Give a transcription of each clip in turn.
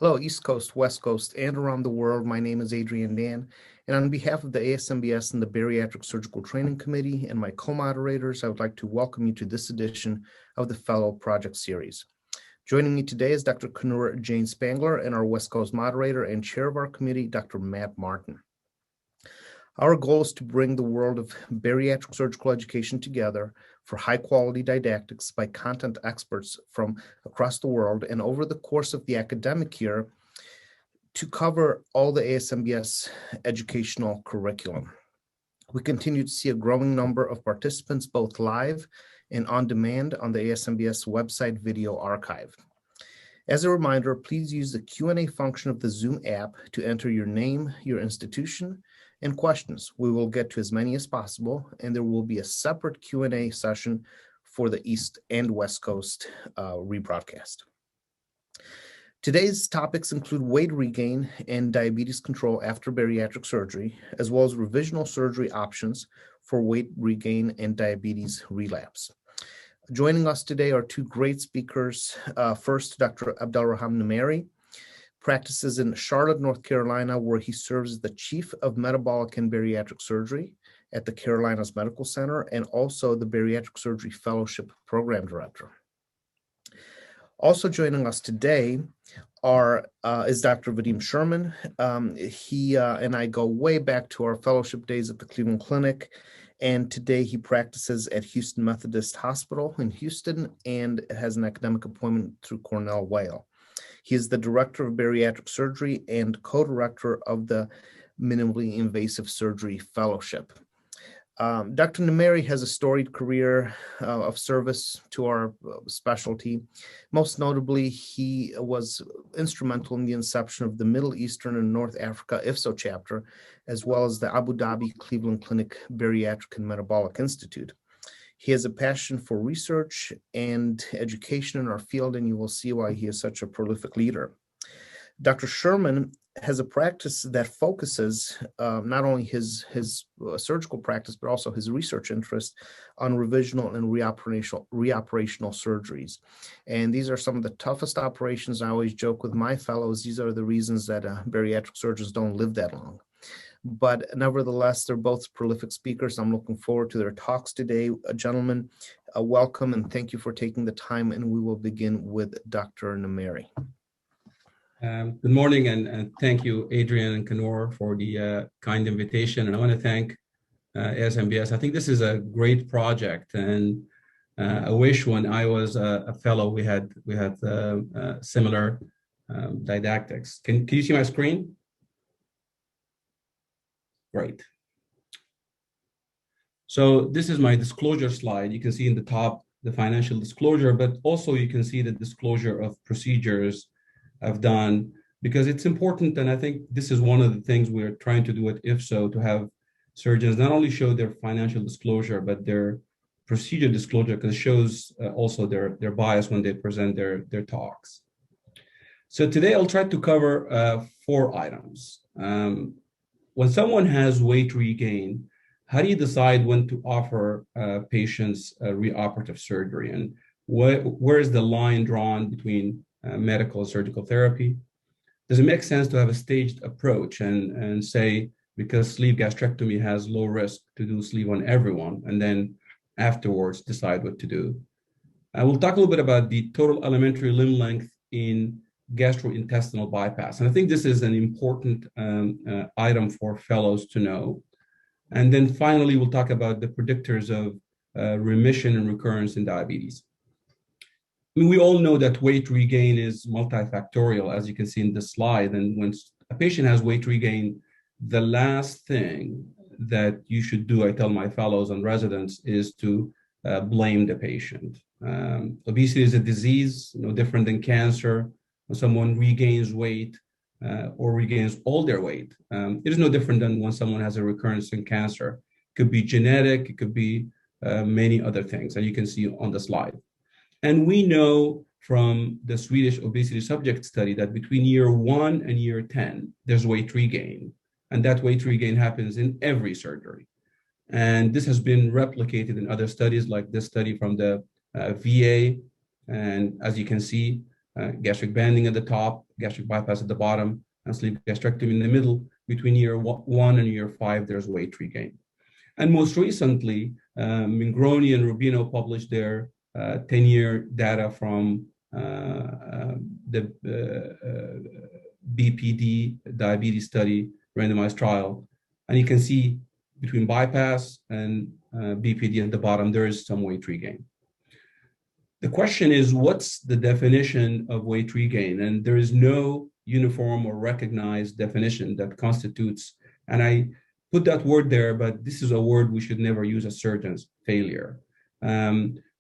Hello, East Coast, West Coast, and around the world. My name is Adrian, and on behalf of the ASMBS and the Bariatric Surgical Training Committee and my co-moderators, I would like to welcome you to this edition of the Fellow Project Series. Joining me today is Dr. Kunoor Jain-Spangler and our West Coast moderator and chair of our committee, Dr. Matt Martin. Our goal is to bring the world of bariatric surgical education together for high-quality didactics by content experts from across the world, and over the course of the academic year, to cover all the ASMBS educational curriculum. We continue to see a growing number of participants, both live and on demand, on the ASMBS website video archive. As a reminder, please use the Q&A function of the Zoom app to enter your name, your institution, and questions. We will get to as many as possible, and there will be a separate Q&A session for the East and West Coast rebroadcast. Today's topics include weight regain and diabetes control after bariatric surgery, as well as revisional surgery options for weight regain and diabetes relapse. Joining us today are two great speakers. First, Dr. Abdelrahman Nimeri practices in Charlotte, North Carolina, where he serves as the Chief of Metabolic and Bariatric Surgery at the Carolinas Medical Center and also the Bariatric Surgery Fellowship Program Director. Also joining us today is Dr. Vadim Sherman. He and I go way back to our fellowship days at the Cleveland Clinic, and today he practices at Houston Methodist Hospital in Houston and has an academic appointment through Cornell Whale. He is the Director of Bariatric Surgery and co-director of the Minimally Invasive Surgery Fellowship. Dr. Nimeri has a storied career of service to our specialty. Most notably, he was instrumental in the inception of the Middle Eastern and North Africa IFSO chapter, as well as the Abu Dhabi Cleveland Clinic Bariatric and Metabolic Institute. He has a passion for research and education in our field, and you will see why he is such a prolific leader. Dr. Sherman has a practice that focuses not only his surgical practice, but also his research interest on revisional and reoperational surgeries. And these are some of the toughest operations. I always joke with my fellows, these are the reasons that bariatric surgeons don't live that long. But nevertheless, they're both prolific speakers. I'm looking forward to their talks today. Gentlemen, welcome and thank you for taking the time, and we will begin with Dr. Nimeri. Good morning, and thank you, Adrian and Kunoor, for the kind invitation. And I want to thank ASMBS. I think this is a great project, and I wish when I was a fellow we had similar didactics. Can you see my screen? Great. So this is my disclosure slide. You can see in the top the financial disclosure, but also you can see the disclosure of procedures I've done, because it's important. And I think this is one of the things we're trying to do at IFSO, to have surgeons not only show their financial disclosure, but their procedure disclosure, because it shows also their bias when they present their talks. So today I'll try to cover 4 items. When someone has weight regain, how do you decide when to offer patients reoperative surgery? And where is the line drawn between medical and surgical therapy? Does it make sense to have a staged approach and say, because sleeve gastrectomy has low risk, to do sleeve on everyone, and then afterwards decide what to do? I will talk a little bit about the total elementary limb length in gastrointestinal bypass. And I think this is an important item for fellows to know. And then finally, we'll talk about the predictors of remission and recurrence in diabetes. I mean, we all know that weight regain is multifactorial, as you can see in this slide. And when a patient has weight regain, the last thing that you should do, I tell my fellows and residents, is to blame the patient. Obesity is a disease, no different than cancer. When someone regains weight or regains all their weight, it is no different than when someone has a recurrence in cancer. It could be genetic, it could be many other things, and you can see on the slide. And we know from the Swedish obesity subject study that between year 1 and year 10, there's weight regain. And that weight regain happens in every surgery. And this has been replicated in other studies, like this study from the VA. And as you can see, gastric banding at the top, gastric bypass at the bottom, and sleeve gastrectomy in the middle. Between year 1 and year 5, there's weight regain. And most recently, Mingroni and Rubino published their 10-year data from the BPD diabetes study randomized trial. And you can see between bypass and BPD at the bottom, there is some weight regain. The question is, what's the definition of weight regain? And there is no uniform or recognized definition that constitutes, and I put that word there, but this is a word we should never use as surgeons, failure.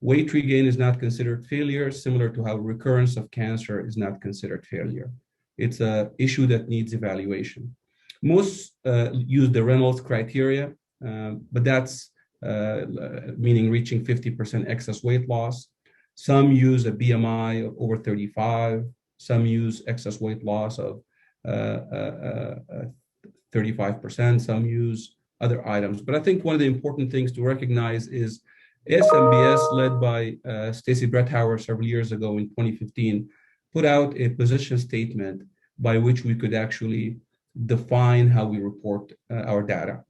Weight regain is not considered failure, similar to how recurrence of cancer is not considered failure. It's an issue that needs evaluation. Most use the Reynolds criteria, but that's meaning reaching 50% excess weight loss. Some use a BMI of over 35. Some use excess weight loss of 35%. Some use other items. But I think one of the important things to recognize is ASMBS, led by Stacy Bretthauer several years ago in 2015, put out a position statement by which we could actually define how we report our data.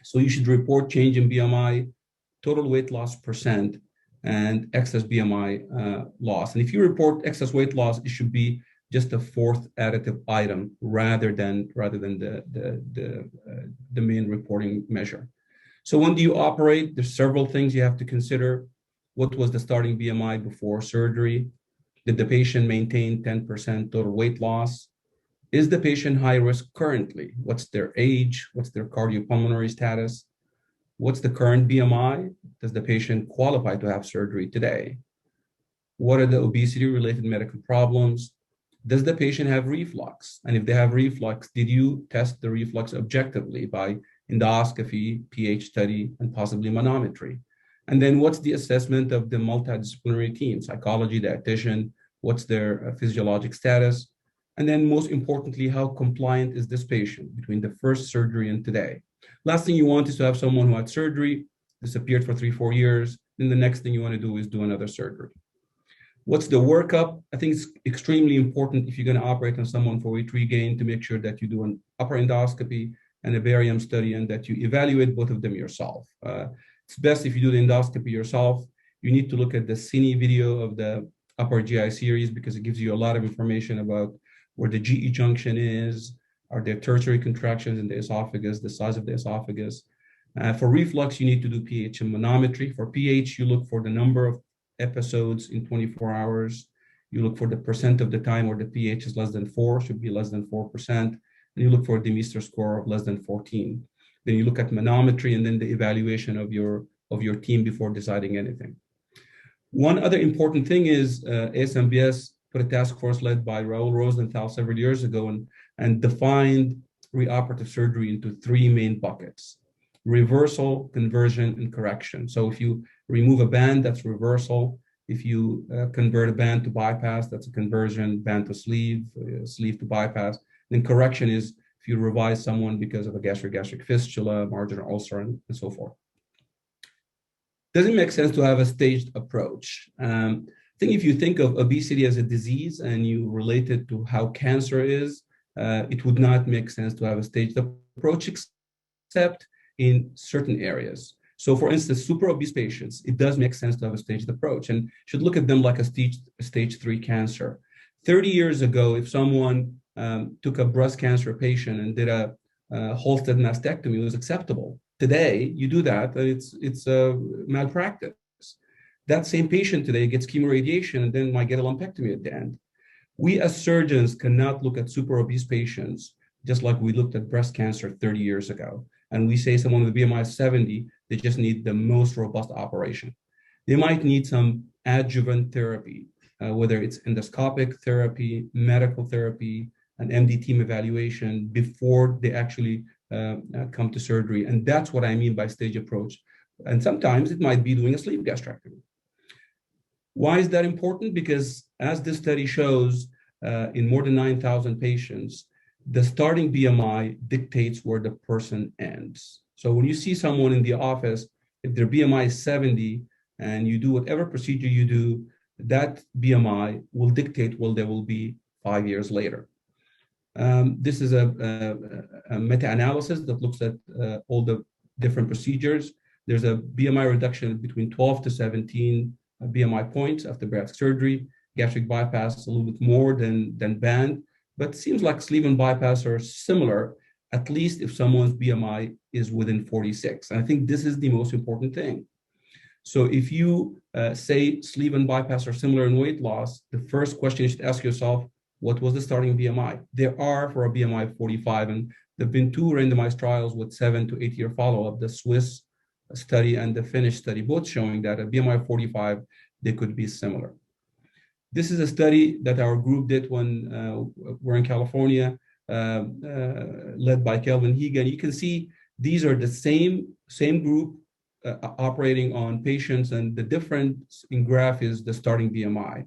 So you should report change in BMI, total weight loss percent, and excess BMI loss. And if you report excess weight loss, it should be just a fourth additive item rather than the main reporting measure. So when do you operate? There's several things you have to consider. What was the starting BMI before surgery? Did the patient maintain 10% total weight loss? Is the patient high risk currently? What's their age? What's their cardiopulmonary status? What's the current BMI? Does the patient qualify to have surgery today? What are the obesity-related medical problems? Does the patient have reflux? And if they have reflux, did you test the reflux objectively by endoscopy, pH study, and possibly manometry? And then what's the assessment of the multidisciplinary team, psychology, dietitian, what's their physiologic status? And then most importantly, how compliant is this patient between the first surgery and today? Last thing you want is to have someone who had surgery, disappeared for 3-4 years, then the next thing you want to do is do another surgery. What's the workup? I think it's extremely important if you're going to operate on someone for weight regain to make sure that you do an upper endoscopy and a barium study and that you evaluate both of them yourself. It's best if you do the endoscopy yourself. You need to look at the cine video of the upper GI series because it gives you a lot of information about where the GE junction is, are there tertiary contractions in the esophagus, the size of the esophagus. For reflux, you need to do pH and manometry. For pH, you look for the number of episodes in 24 hours. You look for the percent of the time where the pH is less than 4, should be less than 4%. And you look for a Demeester score of less than 14. Then you look at manometry and then the evaluation of your team before deciding anything. One other important thing is ASMBS put a task force led by Raul Rosenthal several years ago and defined reoperative surgery into 3 main buckets: reversal, conversion, and correction. So if you remove a band, that's reversal. If you convert a band to bypass, that's a conversion, band to sleeve, sleeve to bypass. Then correction is if you revise someone because of a gastric fistula, marginal ulcer, and so forth. Does it make sense to have a staged approach? I think if you think of obesity as a disease and you relate it to how cancer is, it would not make sense to have a staged approach except in certain areas. So for instance, super obese patients, it does make sense to have a staged approach and should look at them like a stage 3 cancer. 30 years ago, if someone took a breast cancer patient and did a Holstead mastectomy, it was acceptable. Today, you do that, and it's a malpractice. That same patient today gets chemoradiation and then might get a lumpectomy at the end. We as surgeons cannot look at super obese patients just like we looked at breast cancer 30 years ago. And we say someone with a BMI of 70, they just need the most robust operation. They might need some adjuvant therapy, whether it's endoscopic therapy, medical therapy, an MD team evaluation before they actually come to surgery. And that's what I mean by stage approach. And sometimes it might be doing a sleeve gastrectomy. Why is that important? Because as this study shows, in more than 9,000 patients, the starting BMI dictates where the person ends. So when you see someone in the office, if their BMI is 70 and you do whatever procedure you do, that BMI will dictate where they will be 5 years later. This is a meta-analysis that looks at all the different procedures. There's a BMI reduction between 12 to 17 BMI points after bariatric surgery. Gastric bypass a little bit more than band, but it seems like sleeve and bypass are similar, at least if someone's BMI is within 46. And I think this is the most important thing. So if you say sleeve and bypass are similar in weight loss, the first question you should ask yourself, what was the starting BMI? There are for a BMI of 45, and there have been 2 randomized trials with 7 to 8 year follow-up, the Swiss study and the Finnish study, both showing that a BMI of 45, they could be similar. This is a study that our group did when we're in California, led by Kelvin Hegan. You can see these are the same group operating on patients, and the difference in graph is the starting BMI.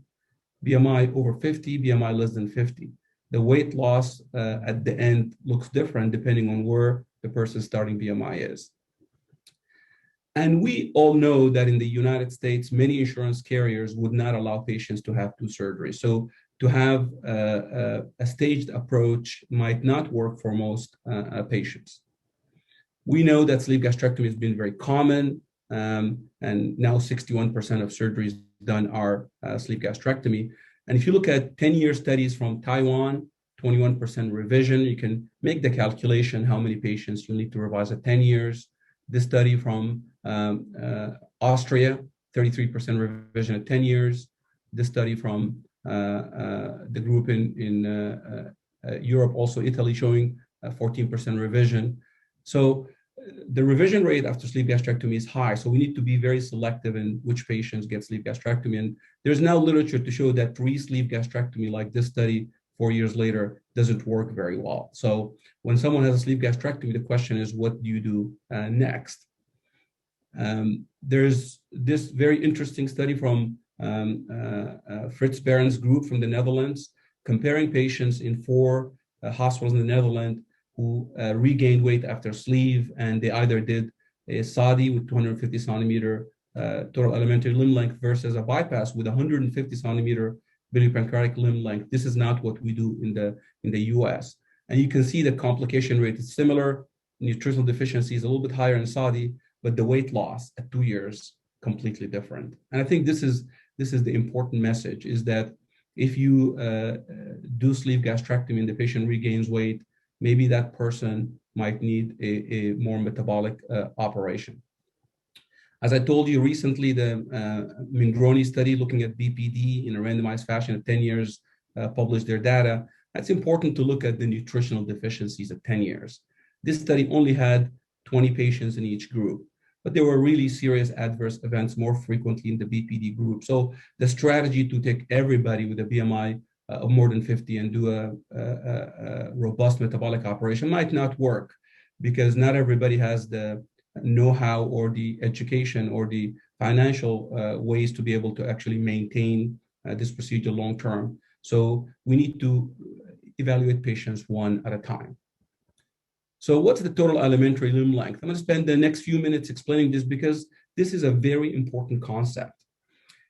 BMI over 50, BMI less than 50. The weight loss at the end looks different depending on where the person's starting BMI is. And we all know that in the United States, many insurance carriers would not allow patients to have 2 surgeries. So to have a staged approach might not work for most patients. We know that sleeve gastrectomy has been very common, and now 61% of surgeries done are sleeve gastrectomy. And if you look at 10-year studies from Taiwan, 21% revision, you can make the calculation how many patients you need to revise at 10 years. This study from Austria, 33% revision at 10 years. This study from the group in Europe, also Italy, showing 14% revision. So the revision rate after sleeve gastrectomy is high. So we need to be very selective in which patients get sleeve gastrectomy. And there's now literature to show that re-sleeve gastrectomy, like this study 4 years later, doesn't work very well. So when someone has a sleeve gastrectomy, the question is, what do you do next? There's this very interesting study from Frits Barend's group from the Netherlands, comparing patients in 4 hospitals in the Netherlands who regained weight after sleeve, and they either did a SADI with 250 centimeter total elementary limb length versus a bypass with 150 centimeter biliopancreatic limb length. This is not what we do in the US. And you can see the complication rate is similar. Nutritional deficiency is a little bit higher in SADI, but the weight loss at 2 years, completely different. And I think this is the important message, is that if you do sleeve gastrectomy and the patient regains weight, maybe that person might need a more metabolic operation. As I told you recently, the Mingroni study looking at BPD in a randomized fashion at 10 years published their data. That's important to look at the nutritional deficiencies at 10 years. This study only had 20 patients in each group, but there were really serious adverse events more frequently in the BPD group. So the strategy to take everybody with a BMI of more than 50 and do a robust metabolic operation might not work, because not everybody has the know-how or the education or the financial ways to be able to actually maintain this procedure long-term. So we need to evaluate patients one at a time. So what's the total elementary limb length? I'm going to spend the next few minutes explaining this because this is a very important concept.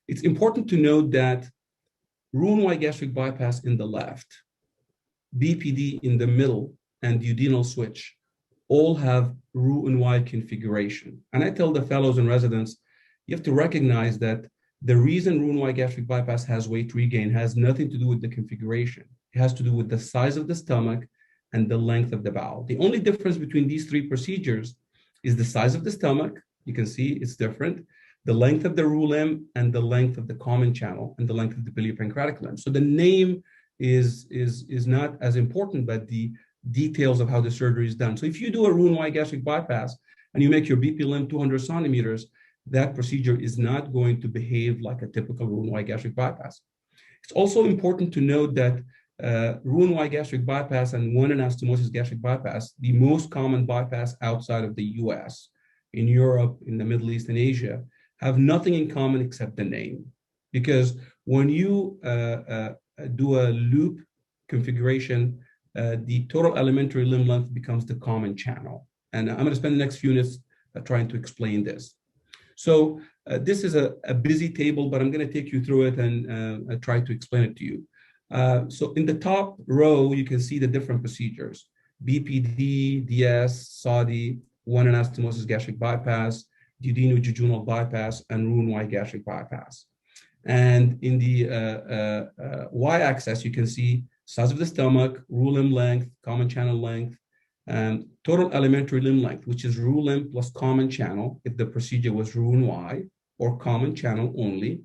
It's important to note that Roux-en-Y gastric bypass in the left, BPD in the middle, and duodenal switch all have Roux-en-Y configuration. And I tell the fellows and residents, you have to recognize that the reason Roux-en-Y gastric bypass has weight regain has nothing to do with the configuration. It has to do with the size of the stomach and the length of the bowel. The only difference between these 3 procedures is the size of the stomach. You can see it's different. The length of the roux limb and the length of the common channel and the length of the biliopancreatic limb. So the name is not as important, but the details of how the surgery is done. So if you do a Roux-en-Y gastric bypass and you make your BP limb 200 centimeters, that procedure is not going to behave like a typical Roux-en-Y gastric bypass. It's also important to note that Roux-en-Y gastric bypass and one anastomosis gastric bypass, the most common bypass outside of the US, in Europe, in the Middle East, and Asia, have nothing in common except the name. Because when you do a loop configuration, the total elementary limb length becomes the common channel. And I'm going to spend the next few minutes trying to explain this. So This is a busy table, but I'm going to take you through it and try to explain it to you. So in the top row, you can see the different procedures: BPD, DS, Saudi, one anastomosis gastric bypass, duodenojejunal bypass, and Roux-en-Y gastric bypass. And in the y-axis, you can see size of the stomach, Roux limb length, common channel length, and total alimentary limb length, which is Roux limb plus common channel if the procedure was Roux-en-Y, or common channel only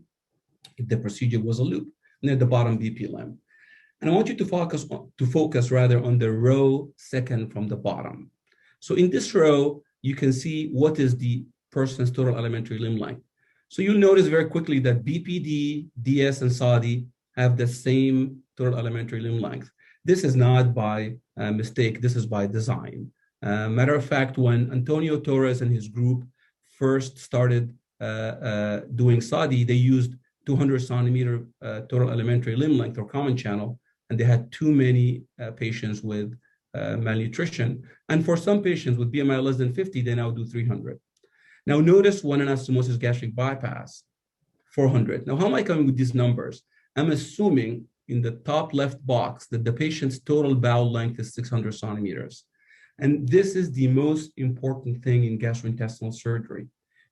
if the procedure was a loop. And at the bottom, BP limb. And I want you to focus on the row second from the bottom. So in this row, you can see what is the person's total alimentary limb length. So you'll notice very quickly that BPD, DS, and Saudi have the same total alimentary limb length. This is not by mistake, this is by design. Matter of fact, when Antonio Torres and his group first started doing Saudi, they used 200 centimeter total alimentary limb length or common channel, and they had too many patients with malnutrition. And for some patients with BMI less than 50, they now do 300. Now notice one anastomosis gastric bypass, 400. Now how am I coming with these numbers? I'm assuming in the top left box that the patient's total bowel length is 600 centimeters. And this is the most important thing in gastrointestinal surgery.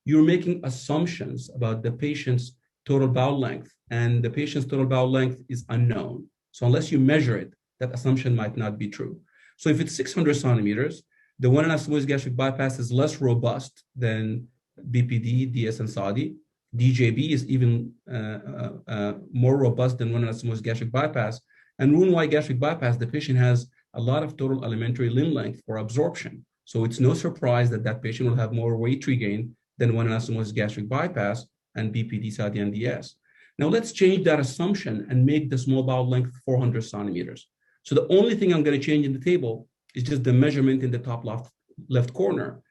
You're making assumptions about the patient's total bowel length, and the patient's total bowel length is unknown. So unless you measure it, that assumption might not be true. So if it's 600 centimeters, the one anastomosis gastric bypass is less robust than BPD, DS, and Saudi. DJB is even more robust than one anastomosis gastric bypass. And Roux-en-Y gastric bypass, the patient has a lot of total alimentary limb length for absorption. So it's no surprise that that patient will have more weight regain than one anastomosis gastric bypass and BPD, Saudi, and DS. Now let's change that assumption and make the small bowel length 400 centimeters. So the only thing I'm going to change in the table is just the measurement in the top left corner.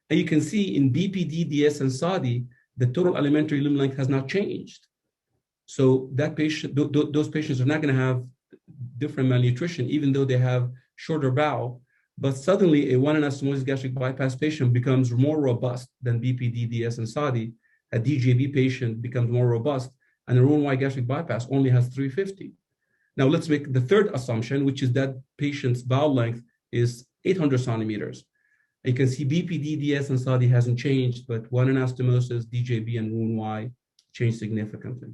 And you can see in BPD, DS, and Saudi, the total alimentary limb length has not changed. So that patient, those patients are not going to have different malnutrition, even though they have shorter bowel. But suddenly, a one anastomosis gastric bypass patient becomes more robust than BPD, DS, and Saudi. A DJB patient becomes more robust, and a Roux-en-Y gastric bypass only has 350. Now let's make the third assumption, which is that patient's bowel length is 800 centimeters. You can see BPD, DS, and Saudi hasn't changed, but one anastomosis, DJB, and Roux-en-Y changed significantly.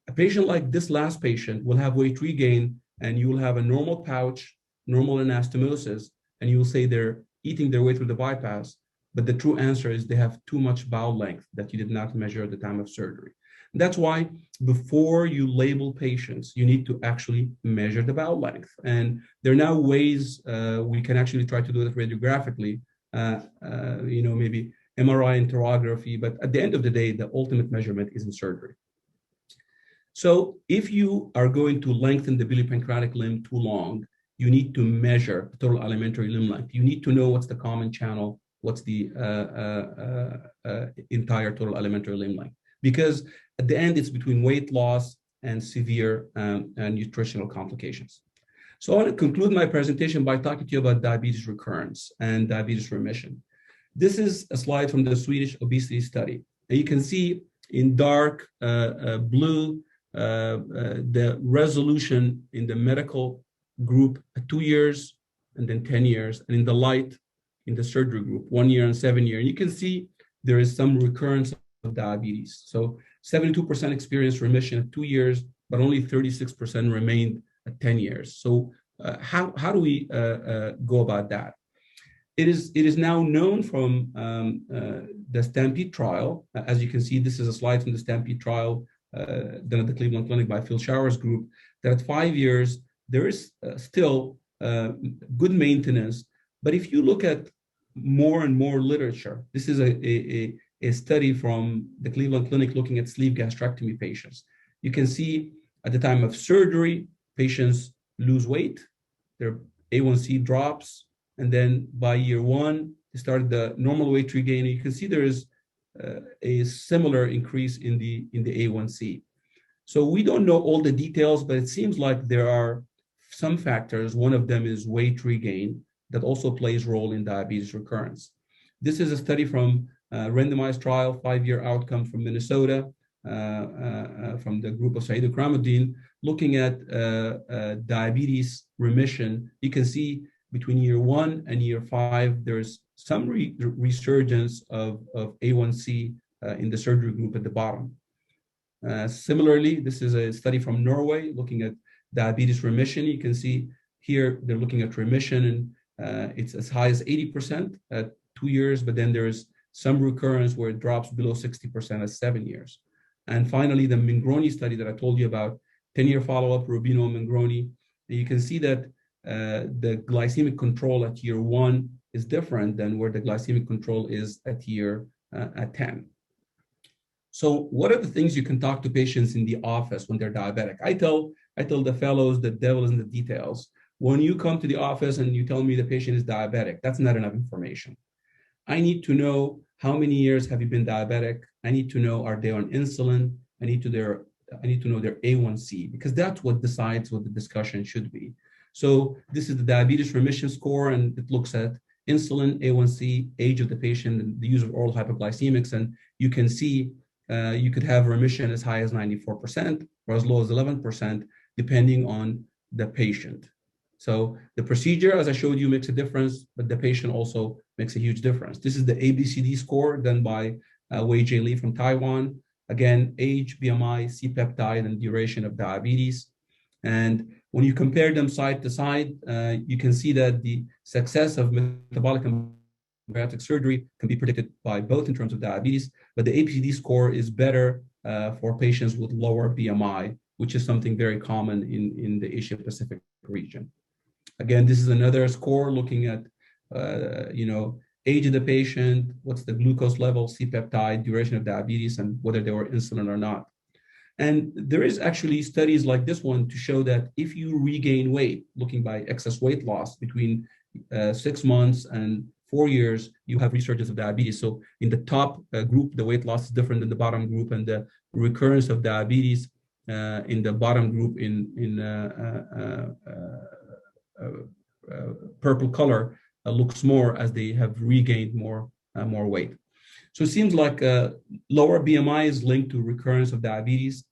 A patient like this last patient will have weight regain, and you will have a normal pouch, normal anastomosis, and you will say they're eating their way through the bypass, but the true answer is they have too much bowel length that you did not measure at the time of surgery. That's why before you label patients, you need to actually measure the bowel length. And there are now ways we can actually try to do it radiographically, maybe MRI enterography, but at the end of the day, the ultimate measurement is in surgery. So if you are going to lengthen the biliopancreatic limb too long, you need to measure the total alimentary limb length. You need to know what's the common channel, what's the entire total alimentary limb length. Because at the end, it's between weight loss and severe nutritional complications. So I want to conclude my presentation by talking to you about diabetes recurrence and diabetes remission. This is a slide from the Swedish obesity study. And you can see in dark blue the resolution in the medical group at 2 years and then 10 years, and in the light in the surgery group, 1 year and 7 years. And you can see there is some recurrence of diabetes. So 72% experienced remission at 2 years, but only 36% remained at 10 years. So how do we go about that? It is now known from the Stampede trial. As you can see, this is a slide from the Stampede trial done at the Cleveland Clinic by Phil Shower's group, that at 5 years, there is still good maintenance. But if you look at more and more literature, this is a study from the Cleveland Clinic looking at sleeve gastrectomy patients. You can see at the time of surgery, patients lose weight, their A1C drops, and then by year 1, they started the normal weight regain. You can see there is a similar increase in the A1C. So we don't know all the details, but it seems like there are some factors. One of them is weight regain that also plays a role in diabetes recurrence. This is a study from randomized trial, 5-year outcome from Minnesota, from the group of Saeed Kramuddin, looking at diabetes remission. You can see between year 1 and year 5, there's some resurgence of A1C in the surgery group at the bottom. Similarly, this is a study from Norway looking at diabetes remission. You can see here they're looking at remission, and it's as high as 80% at 2 years, but then there's some recurrence where it drops below 60% at 7 years. And finally, the Mangroni study that I told you about, 10-year follow-up, Rubino Mangroni. You can see that the glycemic control at year 1 is different than where the glycemic control is at 10. So what are the things you can talk to patients in the office when they're diabetic? I tell the fellows the devil is in the details. When you come to the office and you tell me the patient is diabetic, that's not enough information. I need to know how many years have you been diabetic. I need to know, are they on insulin? I need to know their A1C, because that's what decides what the discussion should be. So this is the diabetes remission score, and it looks at insulin, A1C, age of the patient, and the use of oral hypoglycemics. And you can see you could have remission as high as 94% or as low as 11%, depending on the patient. So the procedure, as I showed you, makes a difference, but the patient also makes a huge difference. This is the ABCD score done by Wei J. Lee from Taiwan. Again, age, BMI, C-peptide, and duration of diabetes. And when you compare them side to side, you can see that the success of metabolic and bariatric surgery can be predicted by both in terms of diabetes, but the ABCD score is better for patients with lower BMI, which is something very common in the Asia Pacific region. Again, this is another score looking at, age of the patient, what's the glucose level, C-peptide, duration of diabetes, and whether they were insulin or not. And there is actually studies like this one to show that if you regain weight, looking by excess weight loss between 6 months and 4 years, you have resurgence of diabetes. So in the top group, the weight loss is different than the bottom group, and the recurrence of diabetes in the bottom group in purple color looks more as they have regained more weight. So it seems like lower BMI is linked to recurrence of diabetes.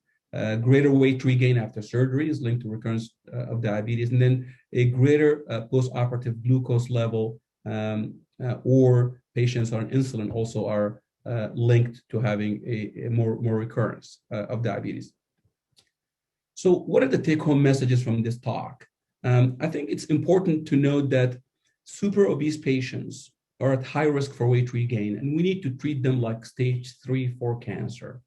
Greater weight regain after surgery is linked to recurrence of diabetes, and then a greater post-operative glucose level or patients on insulin also are linked to having a more recurrence of diabetes. So what are the take-home messages from this talk? I think it's important to note that super obese patients are at high risk for weight regain, and we need to treat them like stage 3-4 cancer,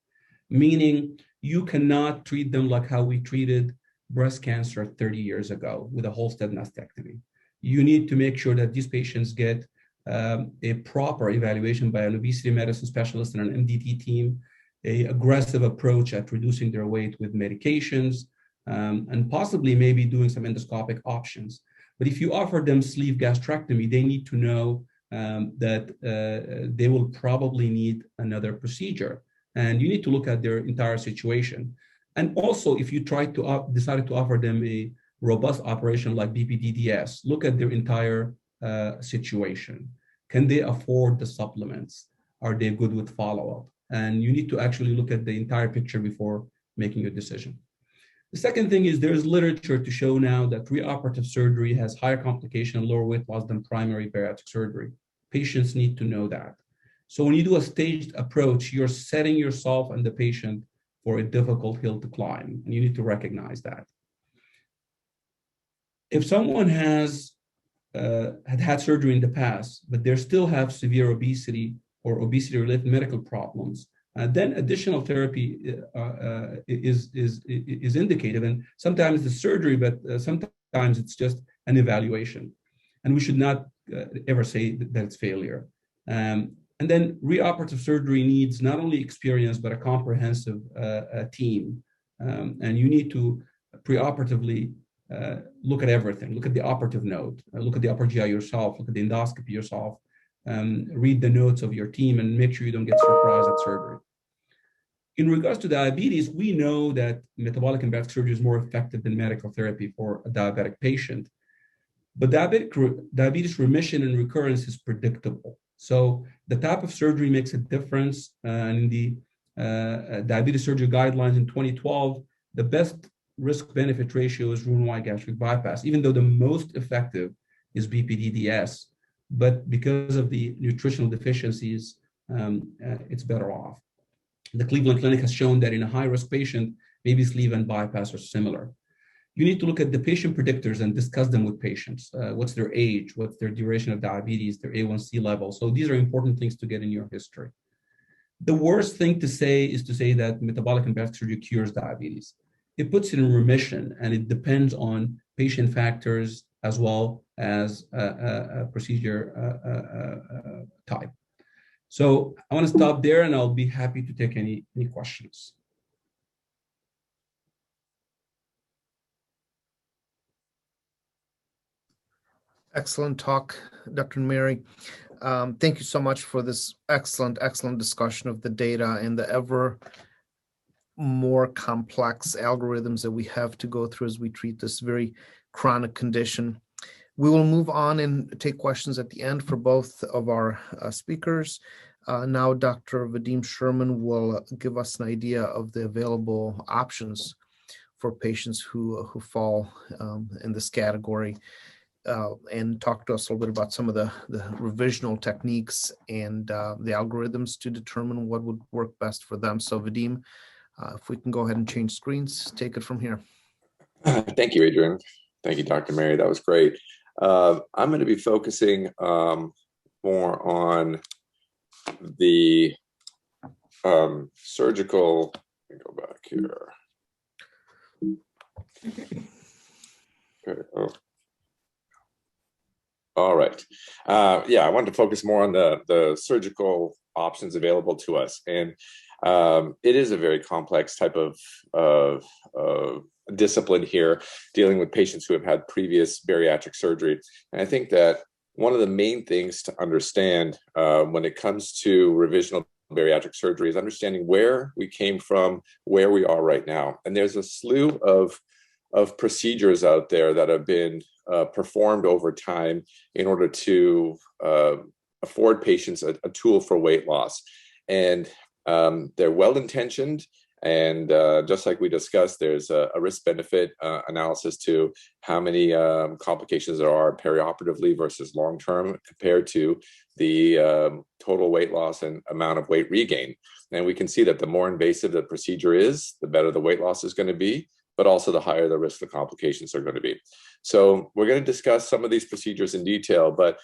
meaning you cannot treat them like how we treated breast cancer 30 years ago with a Holstead mastectomy. You need to make sure that these patients get a proper evaluation by an obesity medicine specialist and an MDT team, an aggressive approach at reducing their weight with medications, and possibly maybe doing some endoscopic options. But if you offer them sleeve gastrectomy, they need to know that they will probably need another procedure. And you need to look at their entire situation. And also, if you decided to offer them a robust operation like BPDDS, look at their entire situation. Can they afford the supplements? Are they good with follow-up? And you need to actually look at the entire picture before making a decision. The second thing is there's literature to show now that preoperative surgery has higher complication and lower weight loss than primary bariatric surgery. Patients need to know that. So when you do a staged approach, you're setting yourself and the patient for a difficult hill to climb, and you need to recognize that. If someone has had surgery in the past, but they still have severe obesity or obesity-related medical problems, then additional therapy is indicated. And sometimes it's surgery, but sometimes it's just an evaluation. And we should not ever say that it's failure. And then reoperative surgery needs not only experience, but a comprehensive team. And you need to preoperatively look at everything. Look at the operative note, look at the upper GI yourself, look at the endoscopy yourself, read the notes of your team, and make sure you don't get surprised at surgery. In regards to diabetes, we know that metabolic and bariatric surgery is more effective than medical therapy for a diabetic patient. But diabetes remission and recurrence is predictable. So the type of surgery makes a difference. And in the diabetes surgery guidelines in 2012, the best risk-benefit ratio is Roux-en-Y gastric bypass, even though the most effective is BPDDS. But because of the nutritional deficiencies, it's better off. The Cleveland Clinic has shown that in a high-risk patient, maybe sleeve and bypass are similar. You need to look at the patient predictors and discuss them with patients. What's their age? What's their duration of diabetes, their A1C level? So these are important things to get in your history. The worst thing to say is to say that metabolic and bariatric surgery cures diabetes. It puts it in remission, and it depends on patient factors as well as procedure type. So I want to stop there, and I'll be happy to take any questions. Excellent talk, Dr. Nimeri. Thank you so much for this excellent discussion of the data and the ever more complex algorithms that we have to go through as we treat this very chronic condition. We will move on and take questions at the end for both of our speakers. Now, Dr. Vadim Sherman will give us an idea of the available options for patients who fall in this category. And talk to us a little bit about some of the revisional techniques and the algorithms to determine what would work best for them. So Vadim, if we can go ahead and change screens, take it from here. Thank you, Adrian. Thank you, Dr. Nimeri. That was great. I'm going to be focusing more on the surgical. Let me go back here. Okay. Oh. All right. Yeah, I wanted to focus more on the surgical options available to us. And it is a very complex type of discipline here, dealing with patients who have had previous bariatric surgery. And I think that one of the main things to understand when it comes to revisional bariatric surgery is understanding where we came from, where we are right now. And there's a slew of procedures out there that have been performed over time in order to afford patients a tool for weight loss. And they're well-intentioned. And just like we discussed, there's a risk-benefit analysis to how many complications there are perioperatively versus long-term compared to the total weight loss and amount of weight regain. And we can see that the more invasive the procedure is, the better the weight loss is going to be, but also the higher the risk of complications are going to be. So we're going to discuss some of these procedures in detail, but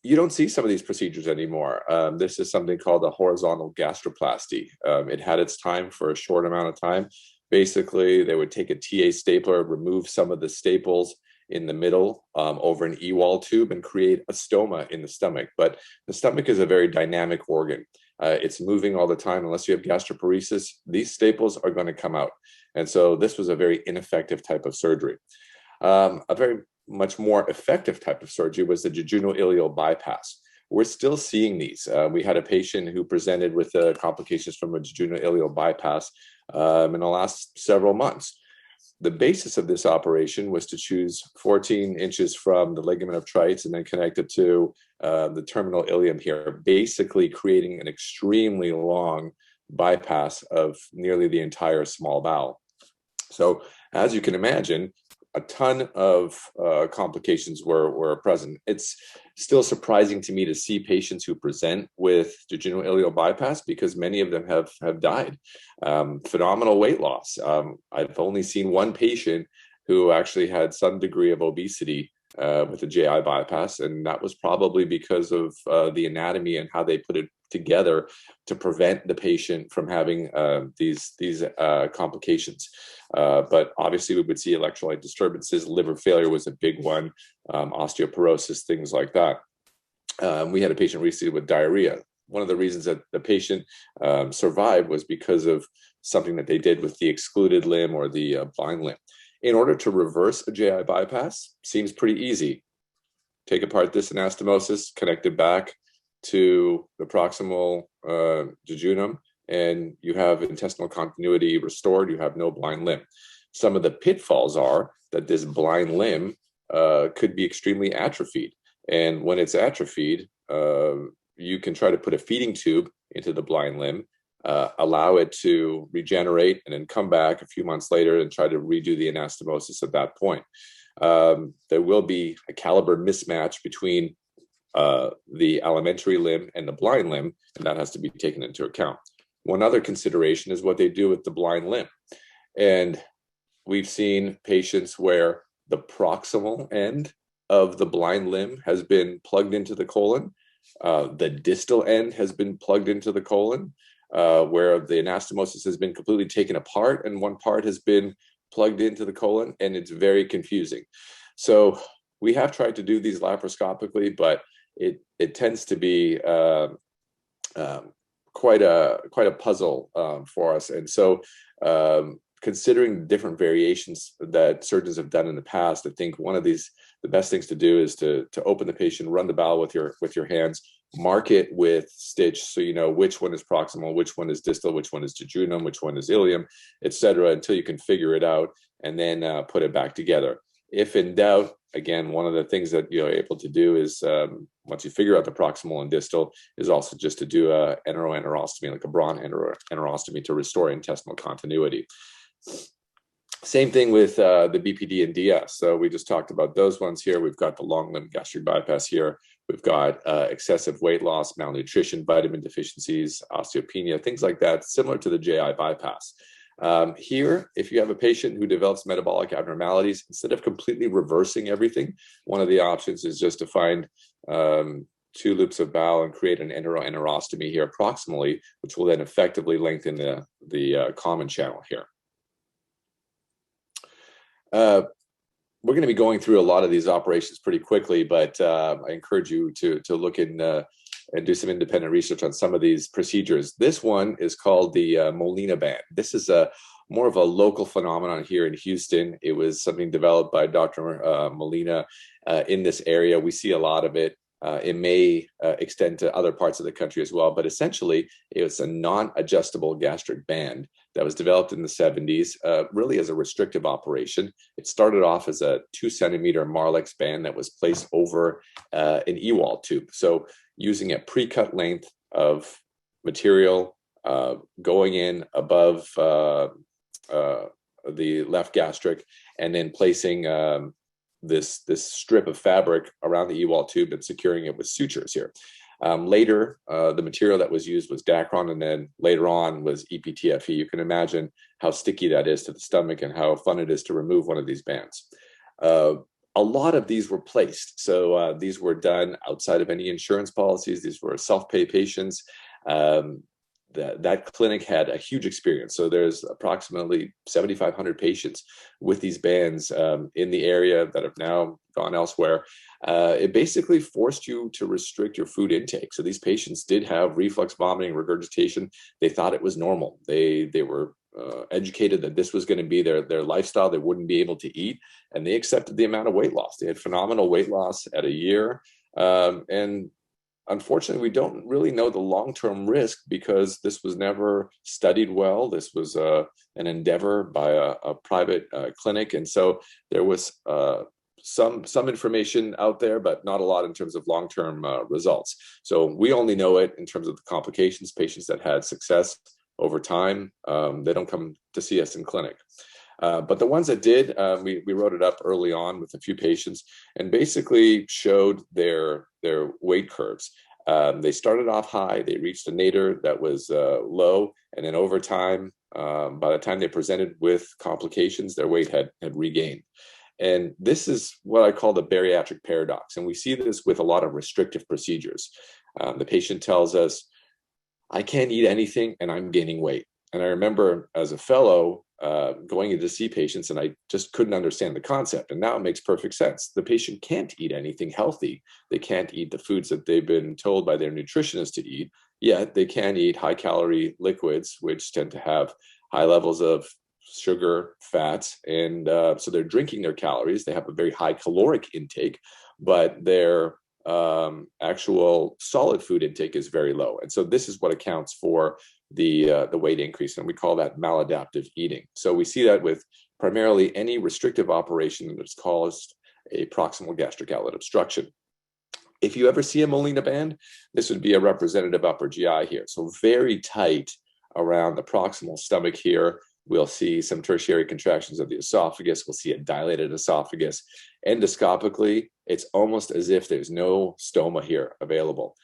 you don't see some of these procedures anymore. This is something called a horizontal gastroplasty. It had its time for a short amount of time. Basically, they would take a TA stapler, remove some of the staples in the middle over an E-wall tube and create a stoma in the stomach. But the stomach is a very dynamic organ. It's moving all the time. Unless you have gastroparesis, these staples are going to come out. And so this was a very ineffective type of surgery. A very much more effective type of surgery was the jejunal-ileal bypass. We're still seeing these. We had a patient who presented with complications from a jejunal-ileal bypass in the last several months. The basis of this operation was to choose 14 inches from the ligament of Treitz and then connect it to the terminal ileum here, basically creating an extremely long bypass of nearly the entire small bowel. So as you can imagine, a ton of complications were present. It's still surprising to me to see patients who present with jejunal-ileal bypass because many of them have died. Phenomenal weight loss. I've only seen one patient who actually had some degree of obesity with a GI bypass, and that was probably because of the anatomy and how they put it together to prevent the patient from having these complications. But obviously we would see electrolyte disturbances. Liver failure was a big one, osteoporosis, things like that. We had a patient recently with diarrhea. One of the reasons that the patient survived was because of something that they did with the excluded limb or the blind limb. In order to reverse a GI bypass, seems pretty easy. Take apart this anastomosis, connect it back to the proximal jejunum, and you have intestinal continuity restored. You have no blind limb. Some of the pitfalls are that this blind limb could be extremely atrophied. And when it's atrophied, you can try to put a feeding tube into the blind limb, allow it to regenerate, and then come back a few months later and try to redo the anastomosis at that point. There will be a caliber mismatch between the alimentary limb and the blind limb, and that has to be taken into account. One other consideration is what they do with the blind limb. And we've seen patients where the proximal end of the blind limb has been plugged into the colon. The distal end has been plugged into the colon, where the anastomosis has been completely taken apart and one part has been plugged into the colon, and it's very confusing. So we have tried to do these laparoscopically, but it tends to be quite a puzzle for us. And so considering different variations that surgeons have done in the past, I think one of the best things to do is to open the patient, run the bowel with your hands, mark it with stitch so you know which one is proximal, which one is distal, which one is jejunum, which one is ileum, etc., until you can figure it out, and then put it back together. If in doubt, again, one of the things that you're able to do is, once you figure out the proximal and distal, is also just to do a enteroenterostomy, like a Braun enterostomy, to restore intestinal continuity. Same thing with the BPD and DS. So we just talked about those ones here. We've got the long limb gastric bypass here. We've got excessive weight loss, malnutrition, vitamin deficiencies, osteopenia, things like that, similar to the JI bypass. Here, if you have a patient who develops metabolic abnormalities, instead of completely reversing everything, one of the options is just to find 2 loops of bowel and create an enteroenterostomy here proximally, which will then effectively lengthen the common channel here. We're going to be going through a lot of these operations pretty quickly, but I encourage you to look in and do some independent research on some of these procedures. This one is called the Molina band. This is more of a local phenomenon here in Houston. It was something developed by Dr. Molina in this area. We see a lot of it. It may extend to other parts of the country as well, but essentially it's a non-adjustable gastric band that was developed in the 70s, really as a restrictive operation. It started off as a 2-centimeter Marlex band that was placed over an E-wall tube. So using a pre-cut length of material going in above the left gastric, and then placing this strip of fabric around the E-wall tube and securing it with sutures here. Later, the material that was used was Dacron, and then later on was EPTFE. You can imagine how sticky that is to the stomach and how fun it is to remove one of these bands. A lot of these were placed. So these were done outside of any insurance policies. These were self-pay patients. That clinic had a huge experience. So there's approximately 7,500 patients with these bands in the area that have now gone elsewhere. It basically forced you to restrict your food intake. So these patients did have reflux vomiting, regurgitation. They thought it was normal. They were educated that this was going to be their lifestyle. They wouldn't be able to eat, and they accepted the amount of weight loss. They had phenomenal weight loss at a year. And unfortunately, we don't really know the long-term risk because this was never studied well. This was an endeavor by a private clinic. And so there was some information out there, but not a lot in terms of long-term results. So we only know it in terms of the complications, patients that had success over time. They don't come to see us in clinic. But the ones that did, we wrote it up early on with a few patients and basically showed their weight curves. They started off high, they reached a nadir that was low, and then over time, by the time they presented with complications, their weight had regained. And this is what I call the bariatric paradox. And we see this with a lot of restrictive procedures. The patient tells us, I can't eat anything and I'm gaining weight. And I remember as a fellow going in to see patients, and I just couldn't understand the concept. And now it makes perfect sense. The patient can't eat anything healthy. They can't eat the foods that they've been told by their nutritionist to eat, yet they can eat high-calorie liquids, which tend to have high levels of sugar, fats, and so they're drinking their calories. They have a very high caloric intake, but their actual solid food intake is very low. And so this is what accounts for the weight increase, and we call that maladaptive eating. So we see that with primarily any restrictive operation that's caused a proximal gastric outlet obstruction. If you ever see a Molina band, this would be a representative upper GI here. So very tight around the proximal stomach here. We'll see some tertiary contractions of the esophagus. We'll see a dilated esophagus. Endoscopically, it's almost as if there's no stoma here available.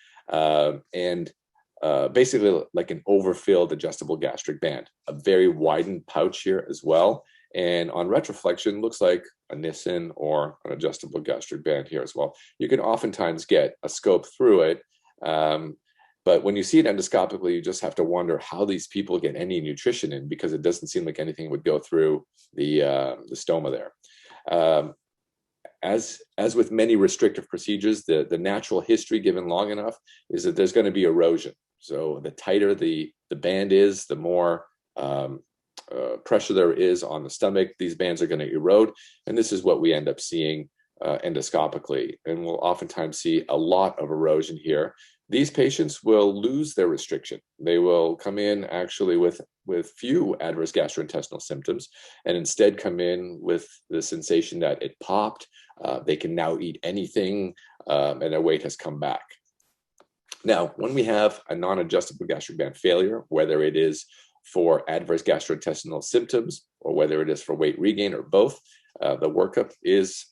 Basically like an overfilled adjustable gastric band, a very widened pouch here as well. And on retroflexion, looks like a Nissen or an adjustable gastric band here as well. You can oftentimes get a scope through it, but when you see it endoscopically, you just have to wonder how these people get any nutrition in, because it doesn't seem like anything would go through the stoma there. As with many restrictive procedures, the natural history given long enough is that there's going to be erosion. So the tighter the band is, the more pressure there is on the stomach, these bands are going to erode. And this is what we end up seeing endoscopically. And we'll oftentimes see a lot of erosion here. These patients will lose their restriction. They will come in actually with few adverse gastrointestinal symptoms, and instead come in with the sensation that it popped. They can now eat anything, and their weight has come back. Now, when we have a non-adjustable gastric band failure, whether it is for adverse gastrointestinal symptoms or whether it is for weight regain or both, the workup is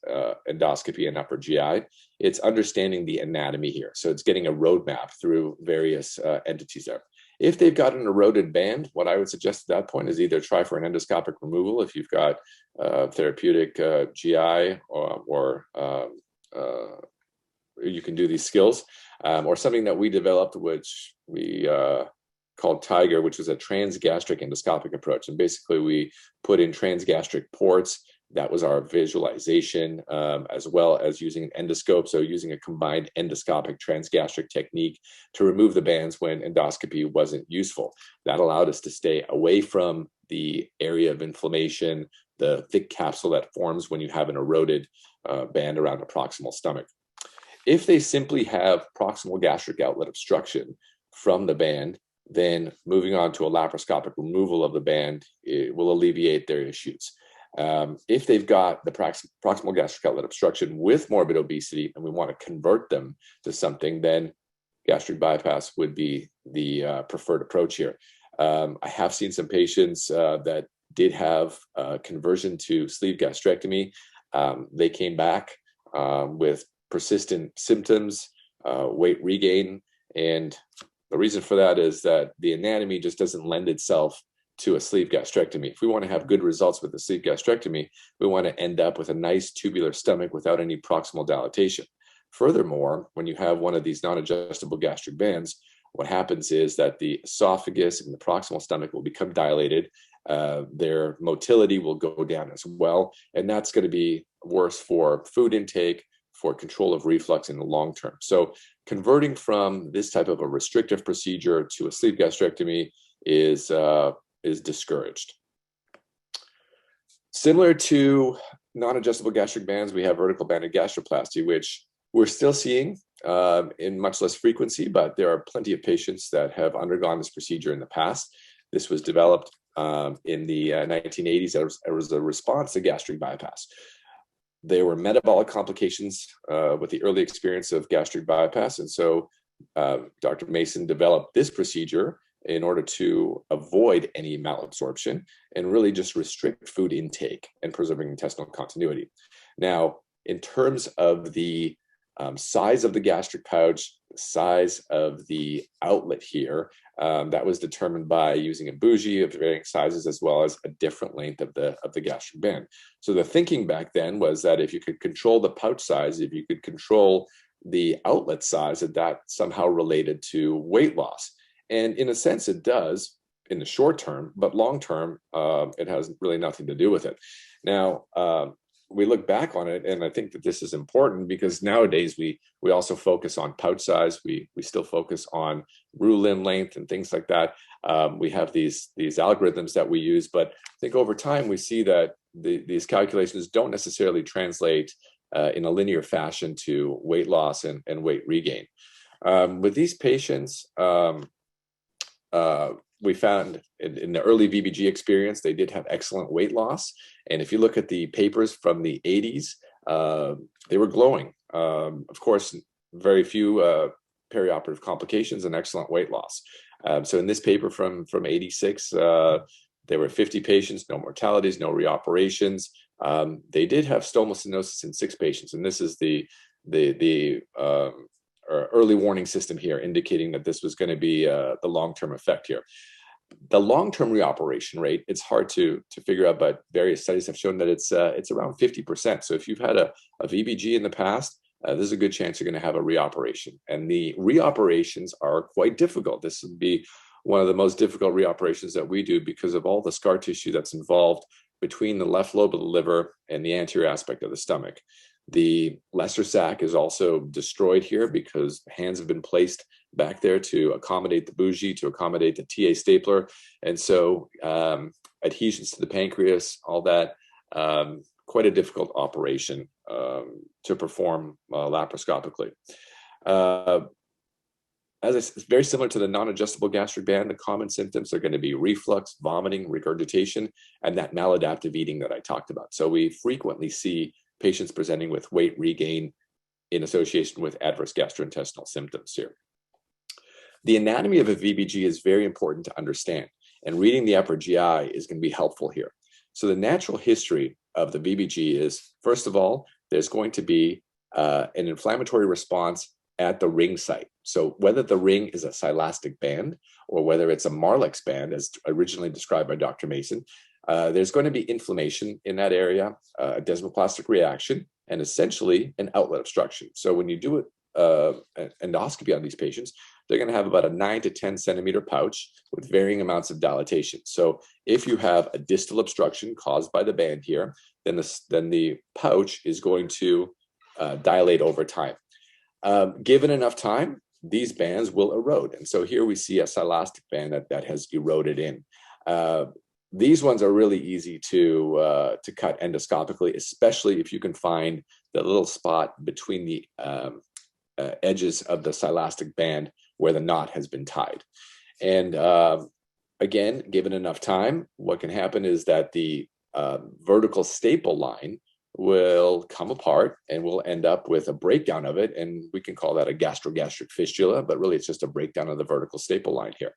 endoscopy and upper GI. It's understanding the anatomy here. So it's getting a roadmap through various entities there. If they've got an eroded band, what I would suggest at that point is either try for an endoscopic removal if you've got therapeutic GI, or you can do these skills, or something that we developed, which we called Tiger, which was a transgastric endoscopic approach. And basically we put in transgastric ports. That was our visualization, as well as using an endoscope. So using a combined endoscopic transgastric technique to remove the bands when endoscopy wasn't useful. That allowed us to stay away from the area of inflammation, the thick capsule that forms when you have an eroded band around the proximal stomach. If they simply have proximal gastric outlet obstruction from the band, then moving on to a laparoscopic removal of the band, it will alleviate their issues. If they've got the proximal gastric outlet obstruction with morbid obesity and we want to convert them to something, then gastric bypass would be the preferred approach here. I have seen some patients that did have conversion to sleeve gastrectomy. They came back with persistent symptoms, weight regain, and the reason for that is that the anatomy just doesn't lend itself to a sleeve gastrectomy. If we want to have good results with the sleeve gastrectomy, we want to end up with a nice tubular stomach without any proximal dilatation. Furthermore, when you have one of these non-adjustable gastric bands, what happens is that the esophagus and the proximal stomach will become dilated. Their motility will go down as well. And that's going to be worse for food intake, for control of reflux in the long term. So converting from this type of a restrictive procedure to a sleeve gastrectomy is discouraged. Similar to non-adjustable gastric bands, we have vertical banded gastroplasty, which we're still seeing in much less frequency, but there are plenty of patients that have undergone this procedure in the past. This was developed in the 1980s as a response to gastric bypass. There were metabolic complications with the early experience of gastric bypass, and so Dr. Mason developed this procedure in order to avoid any malabsorption and really just restrict food intake and preserving intestinal continuity. Now, in terms of the size of the gastric pouch, size of the outlet here, that was determined by using a bougie of varying sizes as well as a different length of the gastric band. So the thinking back then was that if you could control the pouch size, if you could control the outlet size, that somehow related to weight loss. And in a sense, it does in the short term, but long term, it has really nothing to do with it. Now, we look back on it, and I think that this is important because nowadays we also focus on pouch size. We still focus on roux limb length and things like that. We have these algorithms that we use, but I think over time we see that these calculations don't necessarily translate in a linear fashion to weight loss and weight regain. With these patients, we found in the early VBG experience, they did have excellent weight loss. And if you look at the papers from the 80s, they were glowing. Of course, very few perioperative complications and excellent weight loss. So in this paper from 86, there were 50 patients, no mortalities, no reoperations. They did have stomal stenosis in 6 patients, and this is the early warning system here, indicating that this was going to be the long-term effect here. The long-term reoperation rate, it's hard to figure out, but various studies have shown that it's around 50%. So if you've had a VBG in the past, there's a good chance you're going to have a reoperation. And the reoperations are quite difficult. This would be one of the most difficult reoperations that we do because of all the scar tissue that's involved between the left lobe of the liver and the anterior aspect of the stomach. The lesser sac is also destroyed here because hands have been placed back there to accommodate the bougie, to accommodate the TA stapler. And so adhesions to the pancreas, all that, quite a difficult operation to perform laparoscopically. As I said, it's very similar to the non-adjustable gastric band. The common symptoms are going to be reflux, vomiting, regurgitation, and that maladaptive eating that I talked about. So we frequently see patients presenting with weight regain in association with adverse gastrointestinal symptoms here. The anatomy of a VBG is very important to understand, and reading the upper GI is going to be helpful here. So the natural history of the VBG is, first of all, there's going to be an inflammatory response at the ring site. So whether the ring is a silastic band or whether it's a Marlex band, as originally described by Dr. Mason, there's going to be inflammation in that area, a desmoplastic reaction, and essentially an outlet obstruction. So when you do an endoscopy on these patients, they're going to have about a 9 to 10 centimeter pouch with varying amounts of dilatation. So if you have a distal obstruction caused by the band here, then the pouch is going to dilate over time. Given enough time, these bands will erode. And so here we see a silastic band that has eroded in. These ones are really easy to cut endoscopically, especially if you can find the little spot between the edges of the silastic band where the knot has been tied. And again, given enough time, what can happen is that the vertical staple line will come apart and we'll end up with a breakdown of it. And we can call that a gastrogastric fistula, but really it's just a breakdown of the vertical staple line here.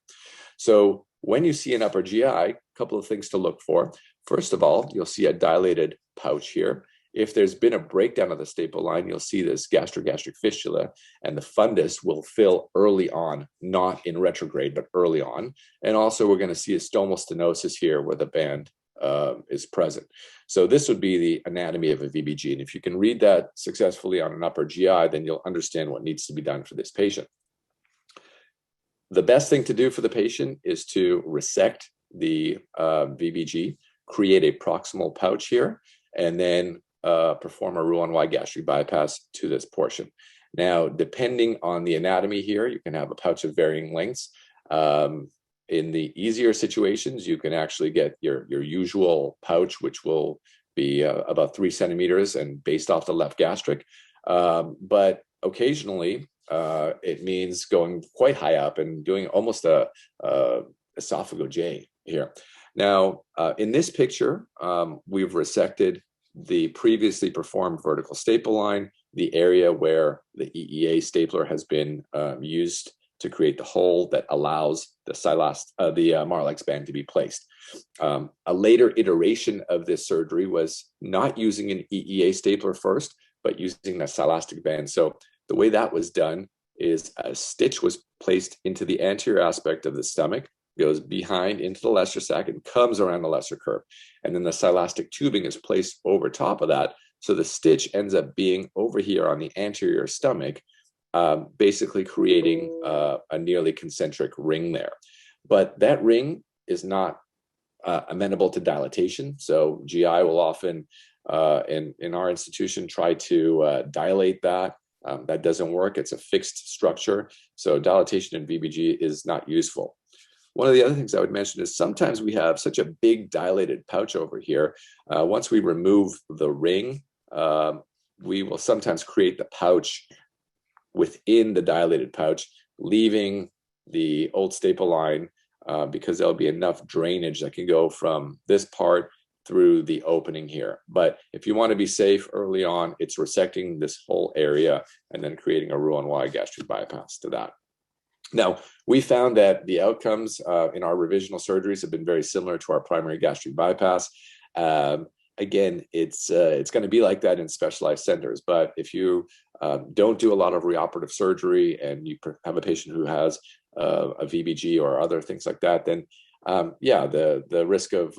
So when you see an upper GI, a couple of things to look for. First of all, you'll see a dilated pouch here. If there's been a breakdown of the staple line, you'll see this gastrogastric fistula, and the fundus will fill early on, not in retrograde, but early on. And also we're going to see a stomal stenosis here where the band is present. So this would be the anatomy of a VBG. And if you can read that successfully on an upper GI, then you'll understand what needs to be done for this patient. The best thing to do for the patient is to resect the VBG, create a proximal pouch here, and then perform a Roux-en-Y gastric bypass to this portion. Now, depending on the anatomy here, you can have a pouch of varying lengths. In the easier situations, you can actually get your usual pouch, which will be about 3 centimeters and based off the left gastric. But occasionally, it means going quite high up and doing almost a esophageal J here. Now, in this picture, we've resected the previously performed vertical staple line, the area where the EEA stapler has been used to create the hole that allows the Marlex band to be placed. A later iteration of this surgery was not using an EEA stapler first, but using the silastic band. So the way that was done is a stitch was placed into the anterior aspect of the stomach, goes behind into the lesser sac and comes around the lesser curve. And then the silastic tubing is placed over top of that. So the stitch ends up being over here on the anterior stomach, basically creating a nearly concentric ring there. But that ring is not amenable to dilatation. So GI will often, in our institution, try to dilate that. That doesn't work. It's a fixed structure. So dilatation in VBG is not useful. One of the other things I would mention is sometimes we have such a big dilated pouch over here. Once we remove the ring, we will sometimes create the pouch within the dilated pouch, leaving the old staple line because there'll be enough drainage that can go from this part through the opening here. But if you want to be safe early on, it's resecting this whole area and then creating a Roux-en-Y gastric bypass to that. Now, we found that the outcomes in our revisional surgeries have been very similar to our primary gastric bypass. Again, it's going to be like that in specialized centers, but if you don't do a lot of reoperative surgery and you have a patient who has a VBG or other things like that, then yeah, the risk of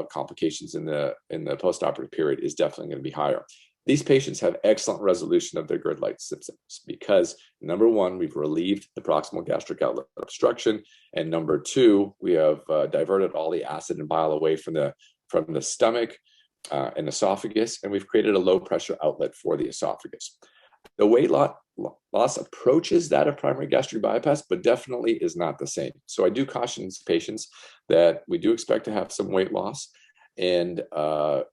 complications in the postoperative period is definitely going to be higher. These patients have excellent resolution of their GERD-like symptoms because, number one, we've relieved the proximal gastric outlet obstruction, and number two, we have diverted all the acid and bile away from the stomach and esophagus, and we've created a low-pressure outlet for the esophagus. The weight loss approaches that of primary gastric bypass, but definitely is not the same. So I do caution patients that we do expect to have some weight loss, and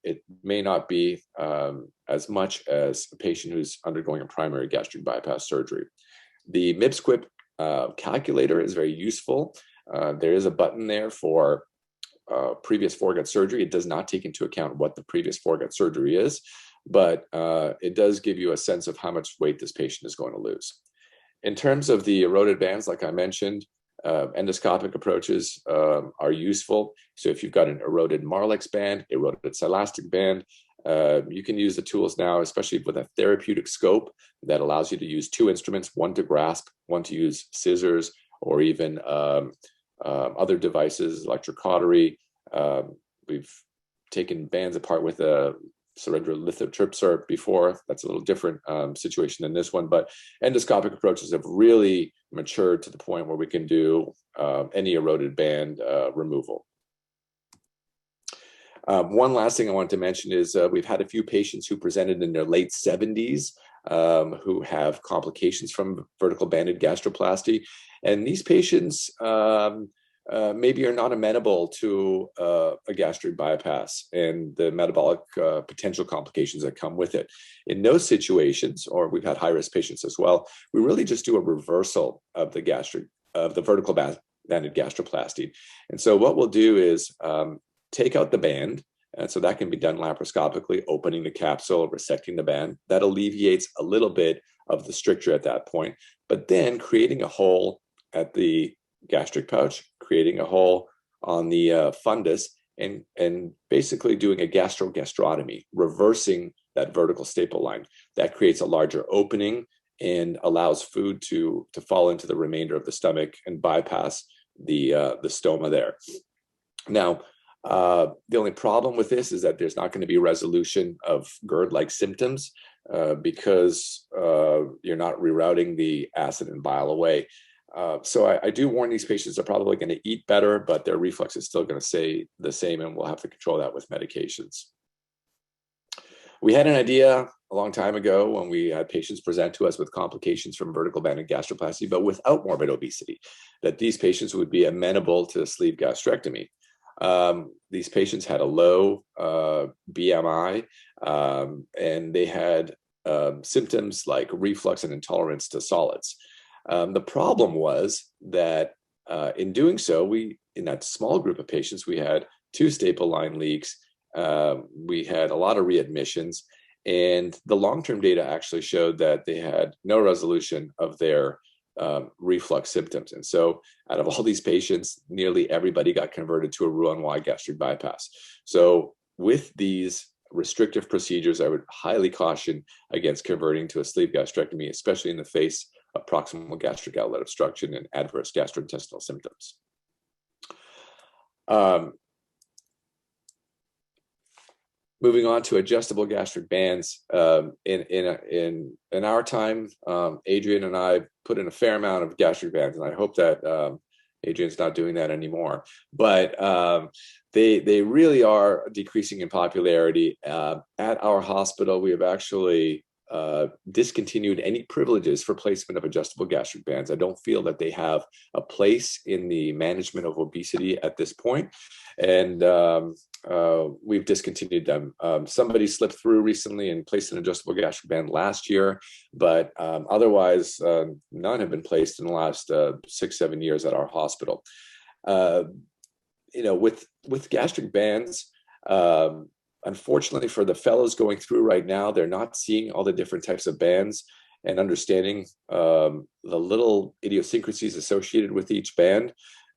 it may not be as much as a patient who's undergoing a primary gastric bypass surgery. The MIPSQUIP calculator is very useful. There is a button there for previous foregut surgery. It does not take into account what the previous foregut surgery is, but it does give you a sense of how much weight this patient is going to lose. In terms of the eroded bands, like I mentioned, endoscopic approaches are useful. So if you've got an eroded Marlex band, eroded silastic band, you can use the tools now, especially with a therapeutic scope that allows you to use two instruments, one to grasp, one to use scissors, or even other devices, electrocautery. We've taken bands apart with a surrender lithotripsor before. That's a little different situation than this one, but endoscopic approaches have really matured to the point where we can do any eroded band removal. One last thing I want to mention is we've had a few patients who presented in their late 70s who have complications from vertical banded gastroplasty, and these patients maybe are not amenable to a gastric bypass and the metabolic potential complications that come with it. In those situations, or we've had high-risk patients as well, we really just do a reversal of the vertical banded gastroplasty. And so what we'll do is take out the band, and so that can be done laparoscopically, opening the capsule, resecting the band. That alleviates a little bit of the stricture at that point, but then creating a hole at the gastric pouch, creating a hole on the fundus, and basically doing a gastrogastrotomy, reversing that vertical staple line. That creates a larger opening and allows food to fall into the remainder of the stomach and bypass the stoma there. Now, the only problem with this is that there's not going to be resolution of GERD-like symptoms because you're not rerouting the acid and bile away. So I do warn these patients are probably going to eat better, but their reflux is still going to stay the same, and we'll have to control that with medications. We had an idea a long time ago when we had patients present to us with complications from vertical banded gastroplasty, but without morbid obesity, that these patients would be amenable to sleeve gastrectomy. These patients had a low BMI, and they had symptoms like reflux and intolerance to solids. The problem was that in doing so, in that small group of patients, we had 2 staple line leaks. We had a lot of readmissions, and the long-term data actually showed that they had no resolution of their reflux symptoms. And so out of all these patients, nearly everybody got converted to a Roux-en-Y gastric bypass. So with these restrictive procedures, I would highly caution against converting to a sleeve gastrectomy, especially in the face of proximal gastric outlet obstruction and adverse gastrointestinal symptoms. Moving on to adjustable gastric bands. In our time, Adrian and I put in a fair amount of gastric bands, and I hope that Adrian's not doing that anymore. But they really are decreasing in popularity. At our hospital, we have actually discontinued any privileges for placement of adjustable gastric bands. I don't feel that they have a place in the management of obesity at this point, and we've discontinued them. Somebody slipped through recently and placed an adjustable gastric band last year, but otherwise none have been placed in the last 6-7 years at our hospital. With gastric bands, Unfortunately for the fellows going through right now, they're not seeing all the different types of bands and understanding the little idiosyncrasies associated with each band.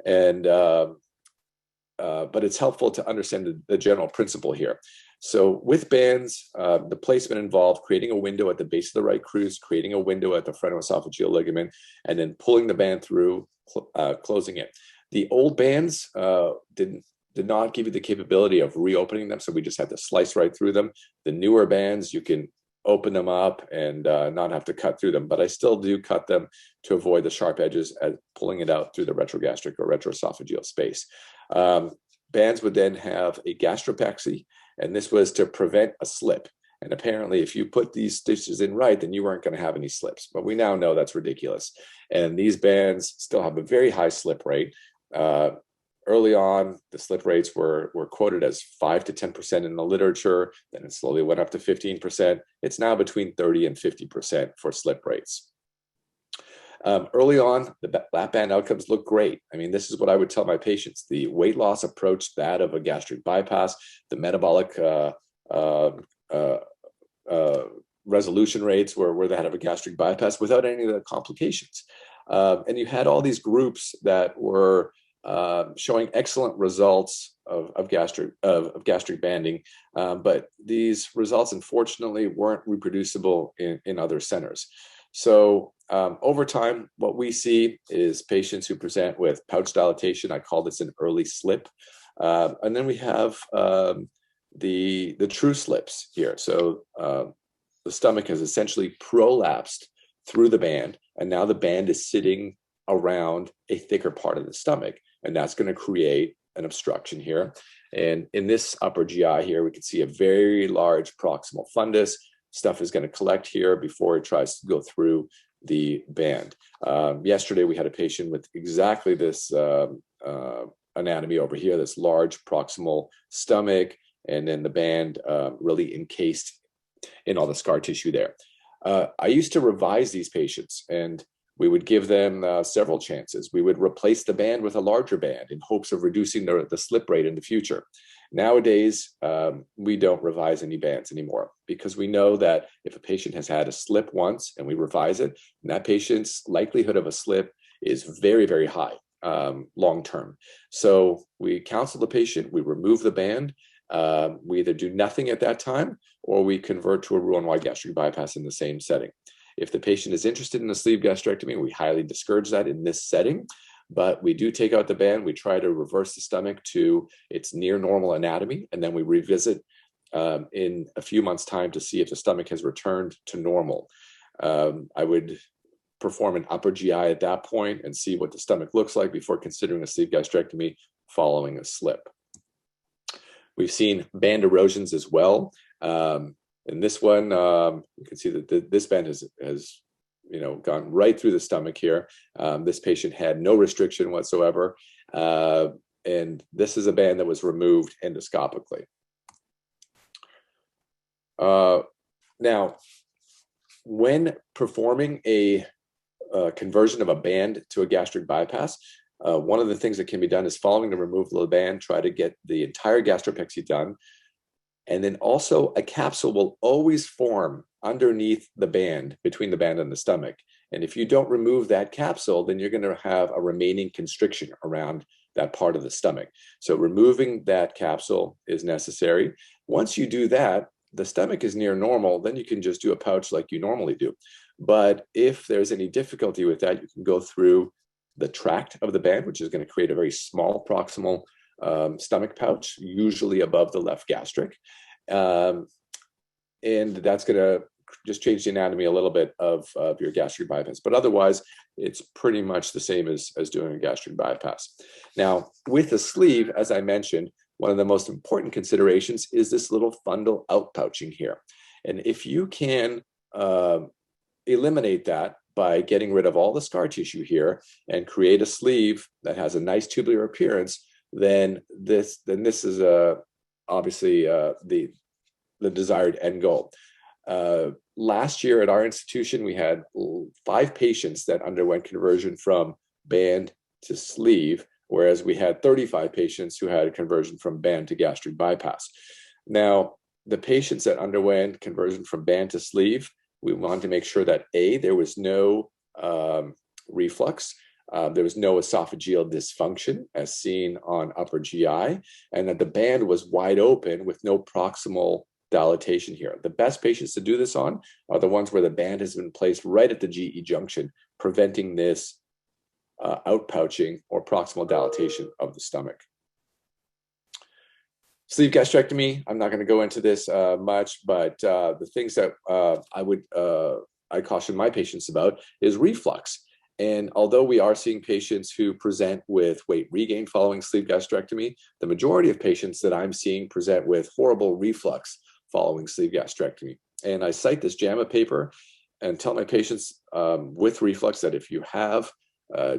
And but it's helpful to understand the general principle here. So with bands, the placement involved creating a window at the base of the right cruce, creating a window at the frontoesophageal ligament, and then pulling the band through, closing it. The old bands did not give you the capability of reopening them, so we just had to slice right through them. The newer bands, you can open them up and not have to cut through them, but I still do cut them to avoid the sharp edges as pulling it out through the retrogastric or retroesophageal space. Bands would then have a gastropexy, and this was to prevent a slip. And apparently, if you put these stitches in right, then you weren't going to have any slips. But we now know that's ridiculous. And these bands still have a very high slip rate. Early on, the slip rates were quoted as 5 to 10% in the literature. Then it slowly went up to 15%. It's now between 30 and 50% for slip rates. Early on, the lap band outcomes look great. I mean, this is what I would tell my patients. The weight loss approached that of a gastric bypass. The metabolic resolution rates were that of a gastric bypass without any of the complications. And you had all these groups that were showing excellent results of gastric banding, but these results unfortunately weren't reproducible in other centers. So over time, what we see is patients who present with pouch dilatation. I call this an early slip, and then we have the true slips here. So the stomach has essentially prolapsed through the band, and now the band is sitting around a thicker part of the stomach. And that's going to create an obstruction here. And in this upper GI here, we can see a very large proximal fundus. Stuff is going to collect here before it tries to go through the band. Yesterday, we had a patient with exactly this anatomy over here, this large proximal stomach, and then the band really encased in all the scar tissue there. I used to revise these patients, and we would give them several chances. We would replace the band with a larger band in hopes of reducing the slip rate in the future. Nowadays, we don't revise any bands anymore because we know that if a patient has had a slip once and we revise it, that patient's likelihood of a slip is very, very high long-term. So we counsel the patient, we remove the band, we either do nothing at that time or we convert to a Roux-en-Y gastric bypass in the same setting. If the patient is interested in a sleeve gastrectomy, we highly discourage that in this setting, but we do take out the band. We try to reverse the stomach to its near normal anatomy, and then we revisit in a few months' time to see if the stomach has returned to normal. I would perform an upper GI at that point and see what the stomach looks like before considering a sleeve gastrectomy following a slip. We've seen band erosions as well. In this one, you can see that this band has gone right through the stomach here. This patient had no restriction whatsoever, and this is a band that was removed endoscopically. Now, when performing a conversion of a band to a gastric bypass, one of the things that can be done is following the removal of the band, try to get the entire gastropexy done. And then also a capsule will always form underneath the band, between the band and the stomach. And if you don't remove that capsule, then you're going to have a remaining constriction around that part of the stomach. So removing that capsule is necessary. Once you do that, the stomach is near normal, then you can just do a pouch like you normally do. But if there's any difficulty with that, you can go through the tract of the band, which is going to create a very small proximal stomach pouch, usually above the left gastric. And that's going to just change the anatomy a little bit of your gastric bypass. But otherwise, it's pretty much the same as doing a gastric bypass. Now, with the sleeve, as I mentioned, one of the most important considerations is this little fundal outpouching here. And if you can eliminate that by getting rid of all the scar tissue here and create a sleeve that has a nice tubular appearance, then this is obviously the desired end goal. Last year at our institution, we had 5 patients that underwent conversion from band to sleeve whereas we had 35 patients who had a conversion from band to gastric bypass. Now, the patients that underwent conversion from band to sleeve, we wanted to make sure that A, there was no reflux, there was no esophageal dysfunction as seen on upper GI, and that the band was wide open with no proximal dilatation here. The best patients to do this on are the ones where the band has been placed right at the GE junction, preventing this outpouching or proximal dilatation of the stomach. Sleeve gastrectomy, I'm not going to go into this much, but the things that I caution my patients about is reflux. And although we are seeing patients who present with weight regain following sleeve gastrectomy, the majority of patients that I'm seeing present with horrible reflux following sleeve gastrectomy. And I cite this JAMA paper and tell my patients with reflux that if you have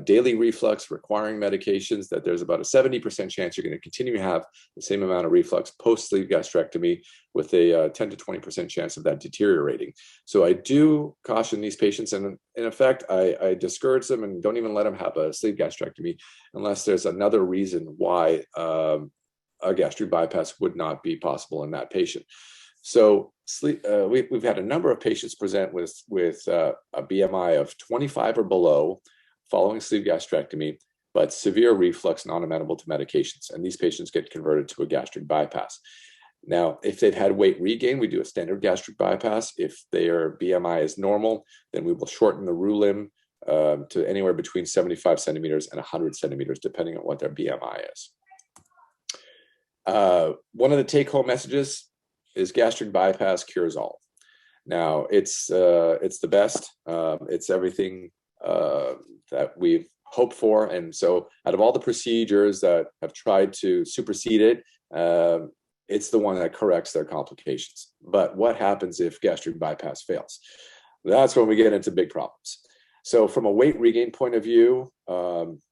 daily reflux requiring medications, that there's about a 70% chance you're going to continue to have the same amount of reflux post-sleeve gastrectomy, with a 10 to 20% chance of that deteriorating. So I do caution these patients, and in effect, I discourage them and don't even let them have a sleeve gastrectomy unless there's another reason why a gastric bypass would not be possible in that patient. So we've had a number of patients present with a BMI of 25 or below following sleeve gastrectomy, but severe reflux, non-amenable to medications. And these patients get converted to a gastric bypass. Now, if they've had weight regain, we do a standard gastric bypass. If their BMI is normal, then we will shorten the roux limb to anywhere between 75 centimeters and 100 centimeters, depending on what their BMI is. One of the take-home messages is gastric bypass cures all. Now, it's the best. It's everything that we've hoped for. And so out of all the procedures that have tried to supersede it, it's the one that corrects their complications. But what happens if gastric bypass fails? That's when we get into big problems. So from a weight regain point of view,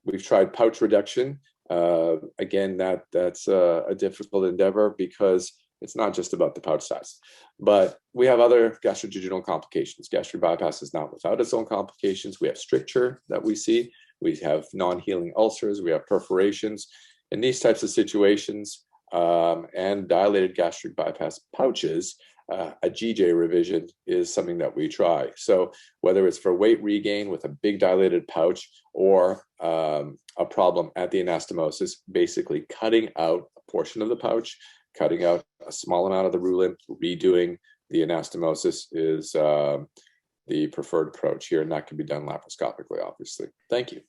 we've tried pouch reduction. Again, that's a difficult endeavor because it's not just about the pouch size, but we have other gastrointestinal complications. Gastric bypass is not without its own complications. We have stricture that we see. We have non-healing ulcers. We have perforations. In these types of situations and dilated gastric bypass pouches, a GJ revision is something that we try. So whether it's for weight regain with a big dilated pouch or a problem at the anastomosis, basically cutting out a portion of the pouch, cutting out a small amount of the roux limb, redoing the anastomosis is the preferred approach here, and that can be done laparoscopically, obviously. Thank you.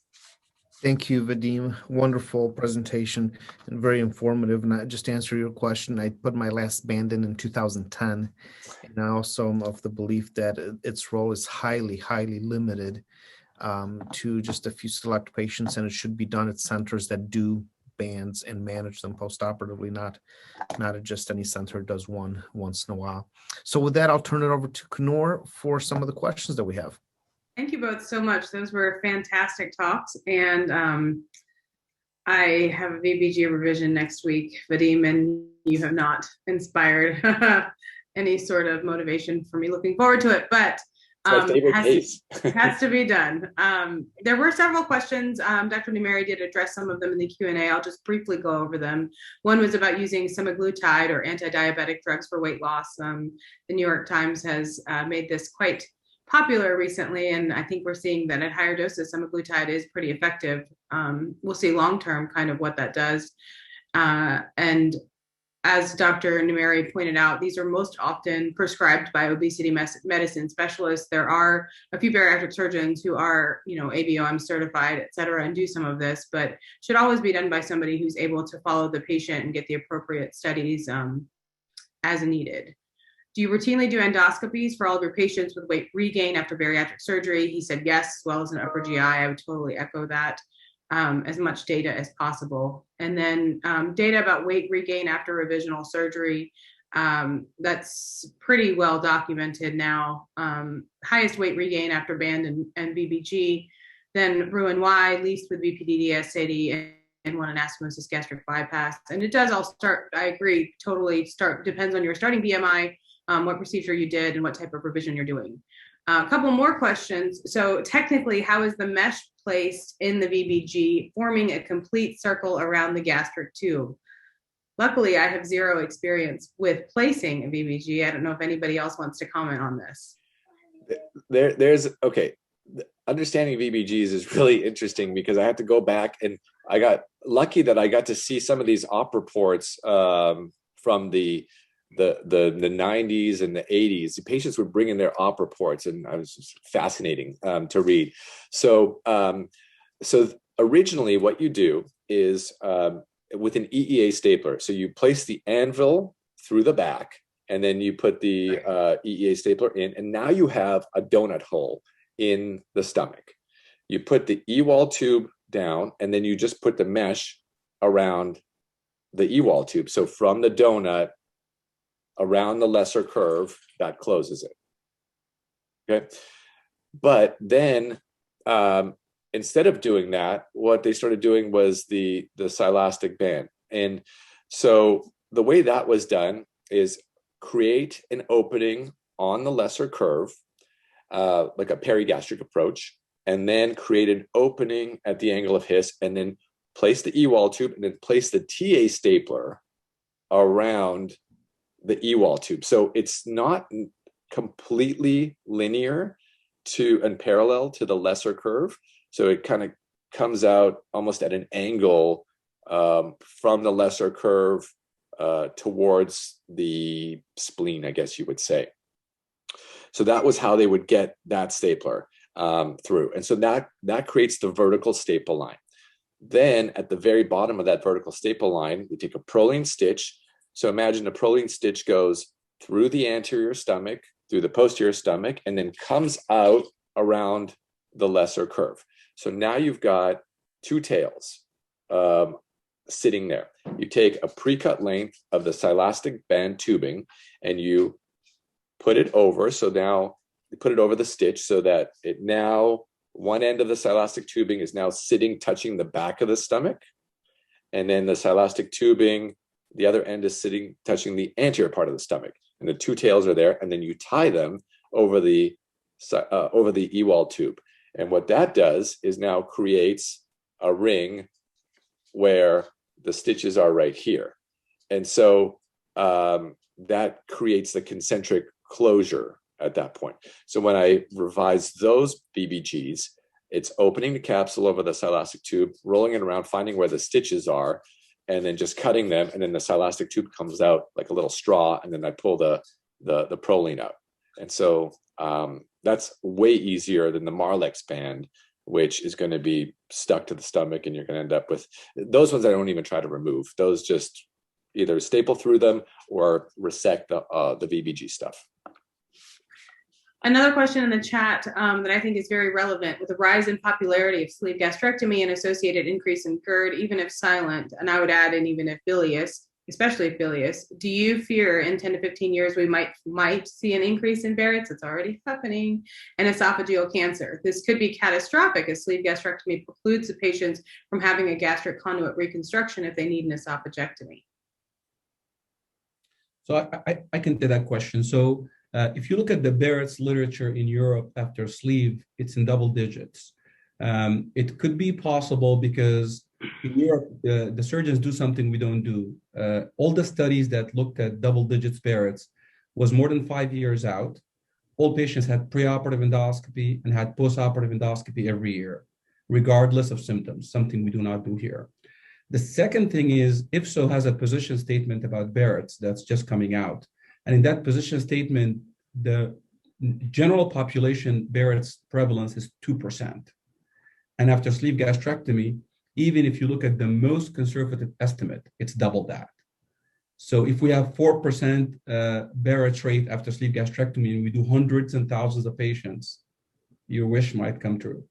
Thank you, Vadim. Wonderful presentation and very informative. And I just answer your question, I put my last band in 2010, and I also am of the belief that its role is highly, highly limited to just a few select patients, and it should be done at centers that do bands and manage them postoperatively, not at just any center does one once in a while. So with that, I'll turn it over to Kunoor for some of the questions that we have. Thank you both so much. Those were fantastic talks. And I have a VBG revision next week, Vadim, and you have not inspired any sort of motivation for me looking forward to it, but has to be done. There were several questions. Dr. Nimeri did address some of them in the Q&A. I'll just briefly go over them. One was about using semaglutide or anti-diabetic drugs for weight loss. The New York Times has made this quite popular recently, and I think we're seeing that at higher doses, semaglutide is pretty effective. We'll see long-term kind of what that does. And as Dr. Nimeri pointed out, these are most often prescribed by obesity medicine specialists. There are a few bariatric surgeons who are, ABOM certified, et cetera, and do some of this, but should always be done by somebody who's able to follow the patient and get the appropriate studies as needed. Do you routinely do endoscopies for all of your patients with weight regain after bariatric surgery? He said yes, as well as an upper GI. I would totally echo that. As much data as possible. And then data about weight regain after revisional surgery, that's pretty well documented now. Highest weight regain after band and BBG, then Roux-en-Y, least with BPDD, SAD, and one anastomosis gastric bypass. And it does all start, I agree, totally depends on your starting BMI, what procedure you did, and what type of revision you're doing. A couple more questions. So technically, how is the mesh placed in the VBG, forming a complete circle around the gastric tube? Luckily, I have zero experience with placing a VBG. I don't know if anybody else wants to comment on this. Okay. Understanding VBGs is really interesting because I have to go back, and I got lucky that I got to see some of these op reports from the 90s and the 80s. The patients would bring in their op reports, and I was just fascinating to read. So originally what you do is with an EEA stapler. So you place the anvil through the back, and then you put the EEA stapler in, and now you have a donut hole in the stomach. You put the E-wall tube down, and then you just put the mesh around the E-wall tube. So from the donut around the lesser curve, that closes it. Okay. But then instead of doing that, what they started doing was the silastic band. And so the way that was done is create an opening on the lesser curve, like a perigastric approach, and then create an opening at the angle of His, and then place the E-wall tube, and then place the TA stapler around the E-wall tube. So it's not completely linear and parallel to the lesser curve. So it kind of comes out almost at an angle from the lesser curve towards the spleen, I guess you would say. So that was how they would get that stapler through. And so that creates the vertical staple line. Then at the very bottom of that vertical staple line, we take a proline stitch. So imagine a proline stitch goes through the anterior stomach, through the posterior stomach, and then comes out around the lesser curve. So now you've got two tails sitting there. You take a pre-cut length of the silastic band tubing, and you put it over. So now you put it over the stitch so that it now, one end of the silastic tubing is now sitting, touching the back of the stomach. And then the silastic tubing, the other end is sitting, touching the anterior part of the stomach. And the two tails are there. And then you tie them over the E-wall tube. And what that does is now creates a ring where the stitches are right here. And so that creates the concentric closure at that point. So when I revise those VBGs, it's opening the capsule over the silastic tube, rolling it around, finding where the stitches are, and then just cutting them. And then the silastic tube comes out like a little straw, and then I pull the proline out. And so that's way easier than the Marlex band, which is going to be stuck to the stomach, and you're going to end up with those ones I don't even try to remove. Those just either staple through them or resect the VBG stuff. Another question in the chat that I think is very relevant: with the rise in popularity of sleeve gastrectomy and associated increase in GERD, even if silent, and I would add in even if bilious, especially if bilious, do you fear in 10 to 15 years we might see an increase in Barrett's? It's already happening, and esophageal cancer. This could be catastrophic, as sleeve gastrectomy precludes the patients from having a gastric conduit reconstruction if they need an esophagectomy. So I can take that question. So if you look at the Barrett's literature in Europe after sleeve, it's in double digits. It could be possible because in Europe, the surgeons do something we don't do. All the studies that looked at double digits Barrett's was more than 5 years out. All patients had preoperative endoscopy and had postoperative endoscopy every year, regardless of symptoms, something we do not do here. The second thing is, IFSO has a position statement about Barrett's that's just coming out. And in that position statement, the general population Barrett's prevalence is 2%. And after sleeve gastrectomy, even if you look at the most conservative estimate, it's double that. So if we have 4% Barrett's rate after sleeve gastrectomy and we do hundreds and thousands of patients, your wish might come true.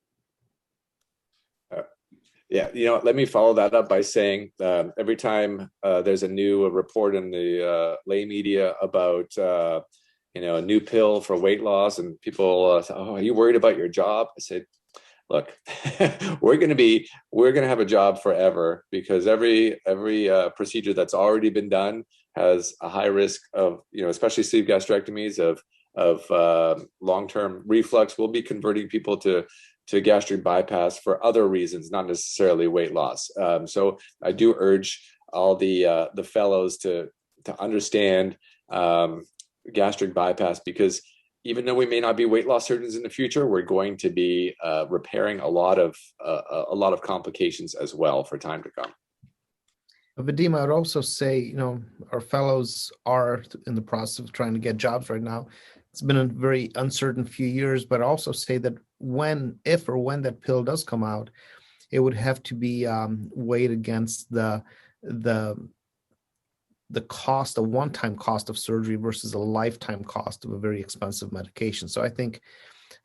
Yeah, let me follow that up by saying every time there's a new report in the lay media about a new pill for weight loss, and people say, "Oh, are you worried about your job?" I said, "Look, we're going to have a job forever, because every procedure that's already been done has a high risk of, especially sleeve gastrectomies, of long-term reflux. We'll be converting people to gastric bypass for other reasons, not necessarily weight loss. So I do urge all the fellows to understand gastric bypass, because even though we may not be weight loss surgeons in the future, we're going to be repairing a lot of complications as well for time to come. Vadim, I would also say, our fellows are in the process of trying to get jobs right now. It's been a very uncertain few years, but I also say that if or when that pill does come out, it would have to be weighed against the cost, a one-time cost of surgery versus a lifetime cost of a very expensive medication. So I think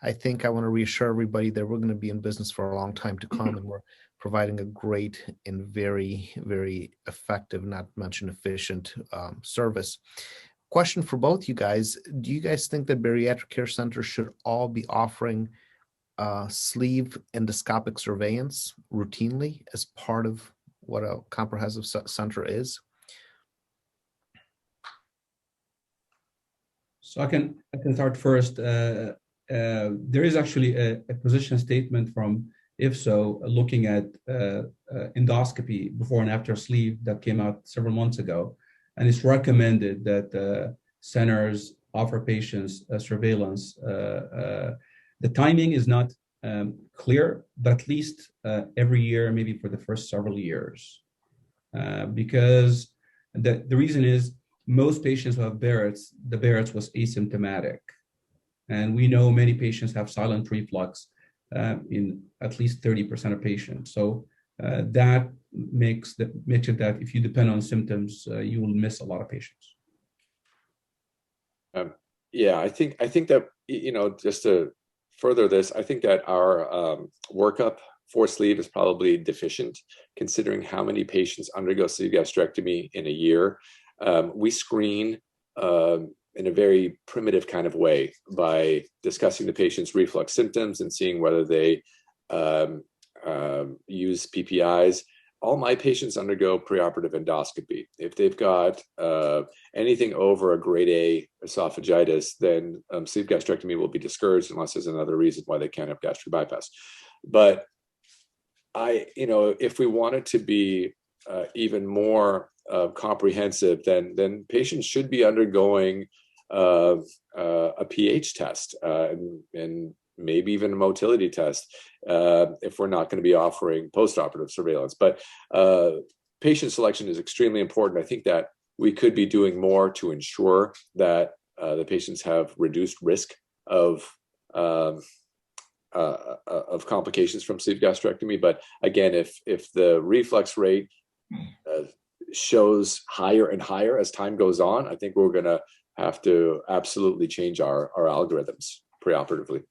I want to reassure everybody that we're going to be in business for a long time to come, and we're providing a great and very, very effective, not to mention efficient service. Question for both you guys. Do you guys think that bariatric care centers should all be offering sleeve endoscopic surveillance routinely as part of what a comprehensive center is? So I can start first. There is actually a position statement from IFSO looking at endoscopy before and after sleeve that came out several months ago, and it's recommended that centers offer patients surveillance. The timing is not clear, but at least every year, maybe for the first several years, because the reason is most patients who have Barrett's, the Barrett's was asymptomatic, and we know many patients have silent reflux in at least 30% of patients. So that makes it that if you depend on symptoms, you will miss a lot of patients. Yeah, I think that, just to further this, I think that our workup for sleeve is probably deficient, considering how many patients undergo sleeve gastrectomy in a year. We screen in a very primitive kind of way by discussing the patient's reflux symptoms and seeing whether they use PPIs. All my patients undergo preoperative endoscopy. If they've got anything over a grade A esophagitis, then sleeve gastrectomy will be discouraged unless there's another reason why they can't have gastric bypass. But if we wanted to be even more comprehensive, then patients should be undergoing a pH test and maybe even a motility test if we're not going to be offering postoperative surveillance. But patient selection is extremely important. I think that we could be doing more to ensure that the patients have reduced risk of complications from sleeve gastrectomy. But again, if the reflux rate shows higher and higher as time goes on, I think we're going to have to absolutely change our algorithms preoperatively.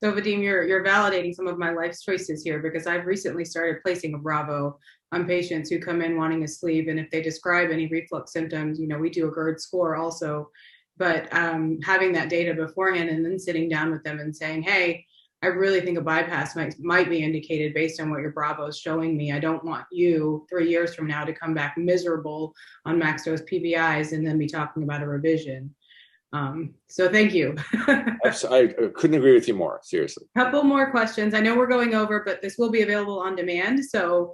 So Vadim, you're validating some of my life's choices here, because I've recently started placing a Bravo on patients who come in wanting a sleeve, and if they describe any reflux symptoms, we do a GERD score also. But having that data beforehand and then sitting down with them and saying, hey, I really think a bypass might be indicated based on what your Bravo is showing me. I don't want you 3 years from now to come back miserable on max dose PPIs and then be talking about a revision. So thank you. I couldn't agree with you more, seriously. Couple more questions. I know we're going over, but this will be available on demand, so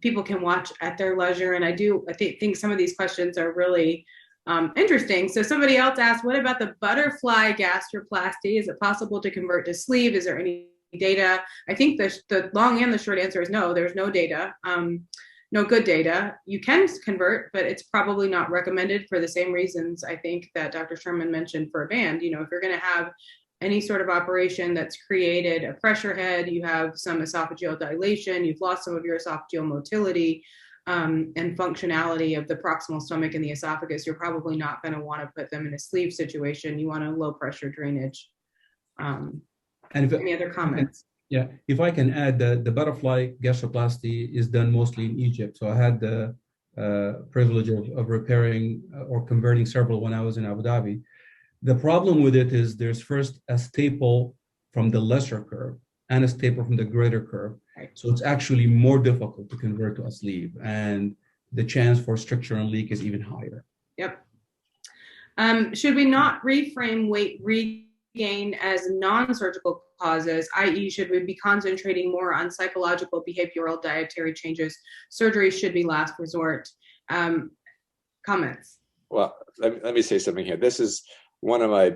people can watch at their leisure. And I think some of these questions are really interesting. So somebody else asked, what about the butterfly gastroplasty? Is it possible to convert to sleeve? Is there any data? I think the long and the short answer is no, there's no data. No good data. You can convert, but it's probably not recommended for the same reasons I think that Dr. Sherman mentioned for a band. If you're going to have any sort of operation that's created a pressure head, you have some esophageal dilation, you've lost some of your esophageal motility and functionality of the proximal stomach and the esophagus, you're probably not going to want to put them in a sleeve situation. You want a low pressure drainage. Any other comments? Yeah, if I can add, the butterfly gastroplasty is done mostly in Egypt. So I had the privilege of repairing or converting several when I was in Abu Dhabi. The problem with it is there's first a staple from the lesser curve and a staple from the greater curve. Right. So it's actually more difficult to convert to a sleeve, and the chance for stricture and leak is even higher. Yep. Should we not reframe weight regain as non-surgical causes, i.e. should we be concentrating more on psychological, behavioral, dietary changes? Surgery should be last resort. Comments? Well, let me say something here. This is one of my,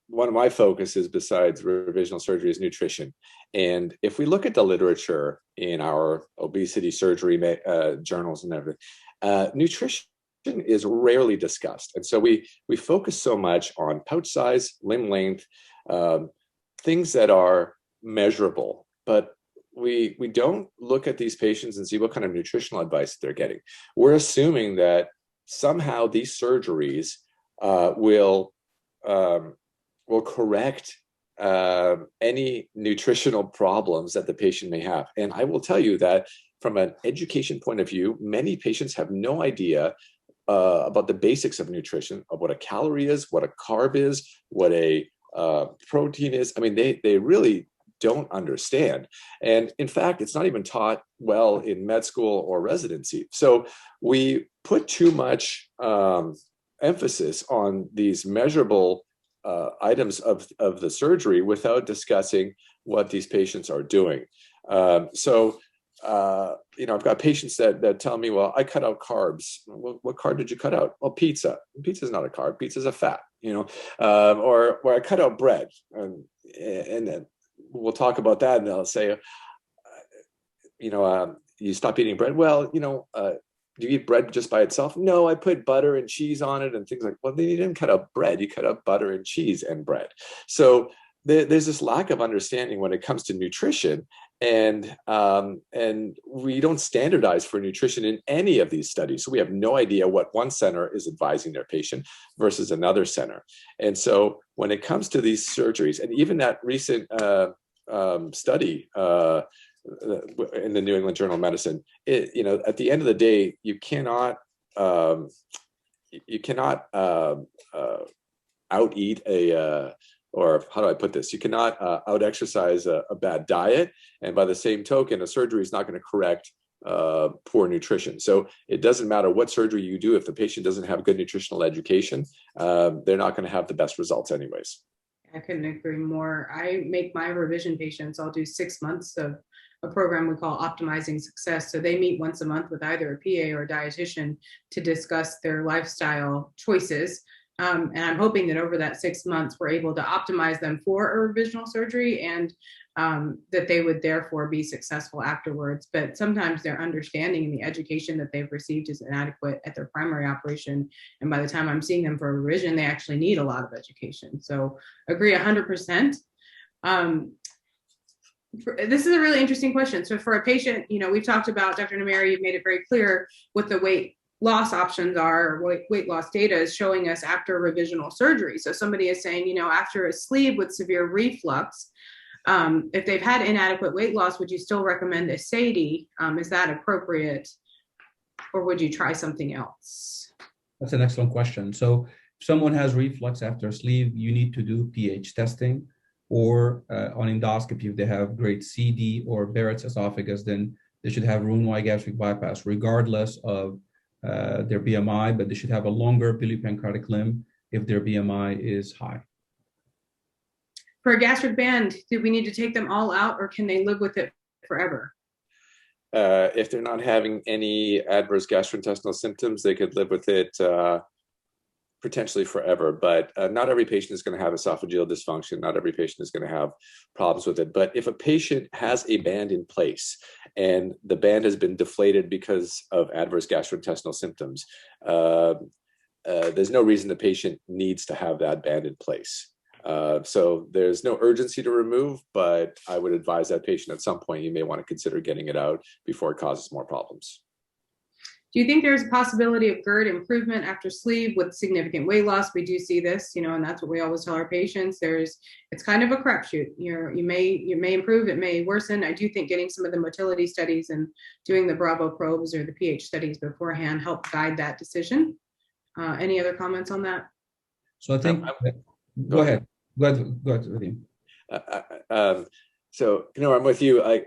one of my focuses besides revisional surgery is nutrition. And if we look at the literature in our obesity surgery journals and everything, nutrition is rarely discussed. And so we focus so much on pouch size, limb length, things that are measurable, but we don't look at these patients and see what kind of nutritional advice they're getting. We're assuming that somehow these surgeries will correct any nutritional problems that the patient may have. And I will tell you that from an education point of view, many patients have no idea about the basics of nutrition, of what a calorie is, what a carb is, what a protein is. I mean, they really don't understand. And in fact, it's not even taught well in med school or residency. So we put too much emphasis on these measurable items of the surgery without discussing what these patients are doing. I've got patients that tell me, well, I cut out carbs. Well, what carb did you cut out? Well, pizza. Pizza is not a carb. Pizza is a fat, or I cut out bread. And then we'll talk about that. And they'll say, you stop eating bread. Well, do you eat bread just by itself? No, I put butter and cheese on it and things like, well, then you didn't cut out bread. You cut out butter and cheese and bread. So there's this lack of understanding when it comes to nutrition. And we don't standardize for nutrition in any of these studies. So we have no idea what one center is advising their patient versus another center. And so when it comes to these surgeries, and even that recent study in the New England Journal of Medicine, at the end of the day, you cannot out-eat or how do I put this? You cannot out-exercise a bad diet. And by the same token, a surgery is not going to correct poor nutrition. So it doesn't matter what surgery you do. If the patient doesn't have good nutritional education, they're not going to have the best results anyways. I couldn't agree more. I make my revision patients, I'll do 6 months of a program we call Optimizing Success. So they meet once a month with either a PA or a dietitian to discuss their lifestyle choices. And I'm hoping that over that 6 months, we're able to optimize them for a revisional surgery and that they would therefore be successful afterwards. But sometimes their understanding and the education that they've received is inadequate at their primary operation. And by the time I'm seeing them for a revision, they actually need a lot of education. So agree 100%. This is a really interesting question. So for a patient, we've talked about, Dr. Nimeri, you've made it very clear what the weight loss options are, weight loss data is showing us after revisional surgery. So somebody is saying, after a sleeve with severe reflux, if they've had inadequate weight loss, would you still recommend a SADI? Is that appropriate? Or would you try something else? That's an excellent question. So if someone has reflux after a sleeve, you need to do pH testing, or on endoscopy, if they have grade CD or Barrett's esophagus, then they should have Roux-en-Y gastric bypass, regardless of their BMI, but they should have a longer biliopancreatic limb if their BMI is high. For a gastric band, do we need to take them all out, or can they live with it forever? If they're not having any adverse gastrointestinal symptoms, they could live with it potentially forever, but not every patient is going to have esophageal dysfunction. Not every patient is going to have problems with it. But if a patient has a band in place and the band has been deflated because of adverse gastrointestinal symptoms, there's no reason the patient needs to have that band in place. So there's no urgency to remove, but I would advise that patient at some point, you may want to consider getting it out before it causes more problems. Do you think there's a possibility of GERD improvement after sleeve with significant weight loss? We do see this, and that's what we always tell our patients. It's kind of a crapshoot. You may improve, it may worsen. I do think getting some of the motility studies and doing the Bravo probes or the pH studies beforehand help guide that decision. Any other comments on that? So I think, go ahead, Vadim. So, I'm with you. I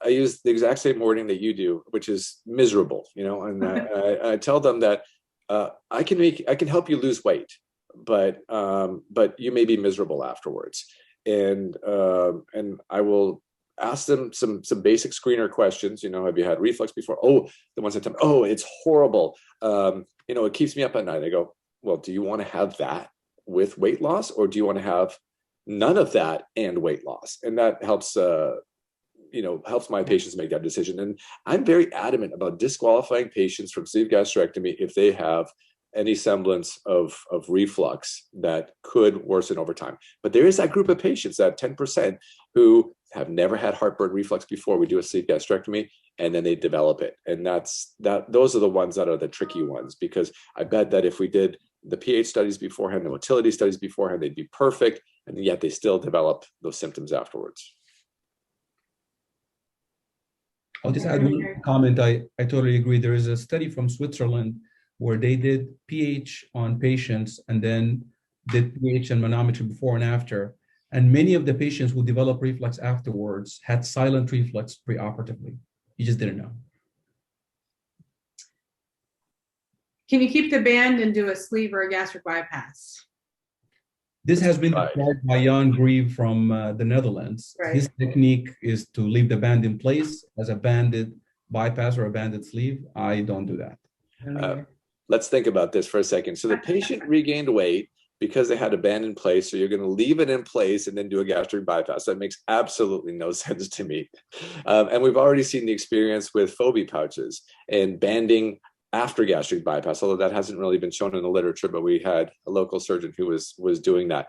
use the exact same wording that you do, which is miserable, and I tell them that I can help you lose weight, but you may be miserable afterwards. And I will ask them some basic screener questions. You know, have you had reflux before? Oh, the ones that tell me, oh, it's horrible. You know, it keeps me up at night. I go, well, do you want to have that with weight loss, or do you want to have none of that and weight loss? And that helps helps my patients make that decision. And I'm very adamant about disqualifying patients from sleeve gastrectomy if they have any semblance of reflux that could worsen over time. But there is that group of patients, that 10%, who have never had heartburn reflux before we do a sleeve gastrectomy, and then they develop it. And those are the ones that are the tricky ones, because I bet that if we did the pH studies beforehand, the motility studies beforehand, they'd be perfect, and yet they still develop those symptoms afterwards. I'll just add one comment. I totally agree. There is a study from Switzerland where they did pH on patients and then did pH and manometry before and after. And many of the patients who developed reflux afterwards had silent reflux preoperatively. You just didn't know. Can you keep the band and do a sleeve or a gastric bypass? This has been described by Jan Grieve from the Netherlands. Right. His technique is to leave the band in place as a banded bypass or a banded sleeve. I don't do that. Let's think about this for a second. So the patient regained weight because they had a band in place. So you're going to leave it in place and then do a gastric bypass. That makes absolutely no sense to me. And we've already seen the experience with phobia pouches and banding after gastric bypass, although that hasn't really been shown in the literature, but we had a local surgeon who was doing that.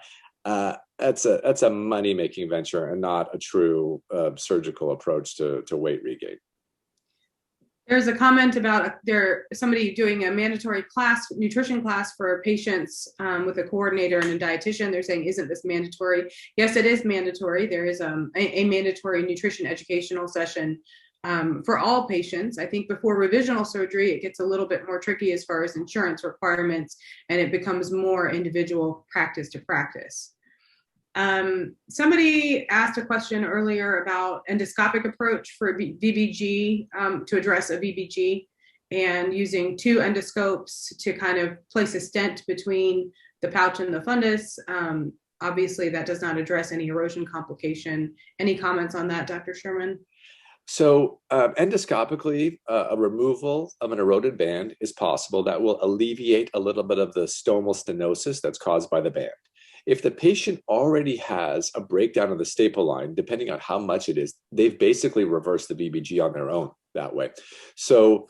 That's a money-making venture and not a true surgical approach to weight regain. There's a comment about somebody doing a mandatory nutrition class for patients with a coordinator and a dietitian. They're saying, isn't this mandatory? Yes, it is mandatory. There is a mandatory nutrition educational session for all patients. I think before revisional surgery, it gets a little bit more tricky as far as insurance requirements, and it becomes more individual practice to practice. Somebody asked a question earlier about endoscopic approach for VBG, to address a VBG, and using 2 endoscopes to kind of place a stent between the pouch and the fundus. Obviously, that does not address any erosion complication. Any comments on that, Dr. Sherman? So endoscopically, a removal of an eroded band is possible. That will alleviate a little bit of the stomal stenosis that's caused by the band. If the patient already has a breakdown of the staple line, depending on how much it is, they've basically reversed the VBG on their own that way. So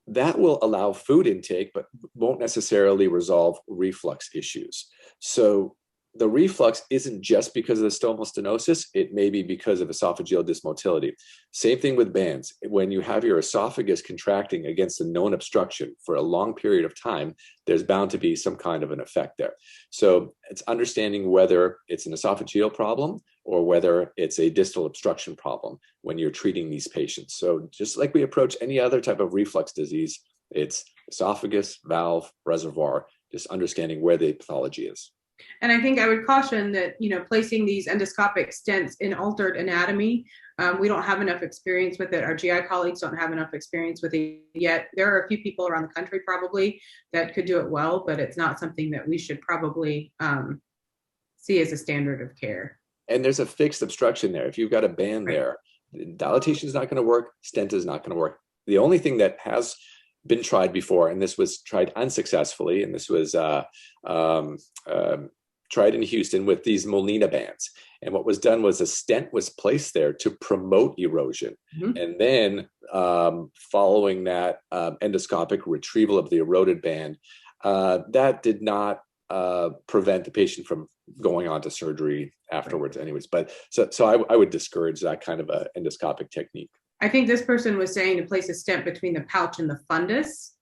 that will allow food intake, but won't necessarily resolve reflux issues. So the reflux isn't just because of the stomal stenosis, it may be because of esophageal dysmotility. Same thing with bands. When you have your esophagus contracting against a known obstruction for a long period of time, there's bound to be some kind of an effect there. So it's understanding whether it's an esophageal problem or whether it's a distal obstruction problem when you're treating these patients. So just like we approach any other type of reflux disease, it's esophagus, valve, reservoir, just understanding where the pathology is. And I think I would caution that, placing these endoscopic stents in altered anatomy, we don't have enough experience with it. Our GI colleagues don't have enough experience with it yet. There are a few people around the country probably that could do it well, but it's not something that we should probably see as a standard of care. And there's a fixed obstruction there. If you've got a band there, dilatation is not going to work, stent is not going to work. The only thing that has been tried before, and this was tried unsuccessfully, and this was tried in Houston with these Molina bands. And what was done was a stent was placed there to promote erosion. Mm-hmm. And then following that endoscopic retrieval of the eroded band, that did not prevent the patient from going on to surgery afterwards anyways. But so I would discourage that kind of a endoscopic technique. I think this person was saying to place a stent between the pouch and the fundus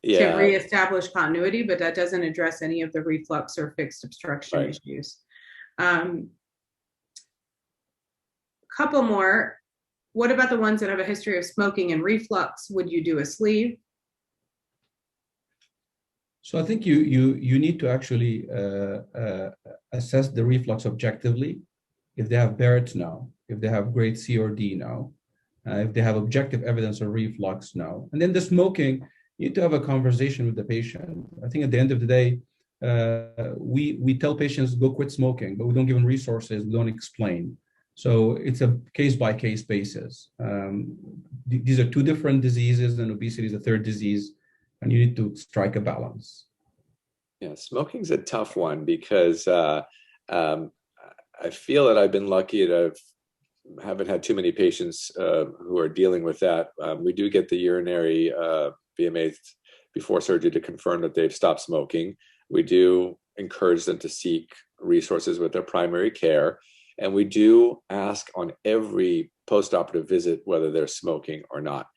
to reestablish continuity, but that doesn't address any of the reflux or fixed obstruction issues. Couple more. What about the ones that have a history of smoking and reflux? Would you do a sleeve? So I think you need to actually assess the reflux objectively. If they have Barrett's, no. If they have grade C or D, no. If they have objective evidence of reflux, no. And then the smoking, you need to have a conversation with the patient. I think at the end of the day, we tell patients go quit smoking, but we don't give them resources. We don't explain. So it's a case-by-case basis. These are two different diseases, and obesity is a third disease, and you need to strike a balance. Yeah, smoking's a tough one because I feel that I've been lucky that haven't had too many patients who are dealing with that. We do get the urinary VMA before surgery to confirm that they've stopped smoking. We do encourage them to seek resources with their primary care. And we do ask on every postoperative visit whether they're smoking or not.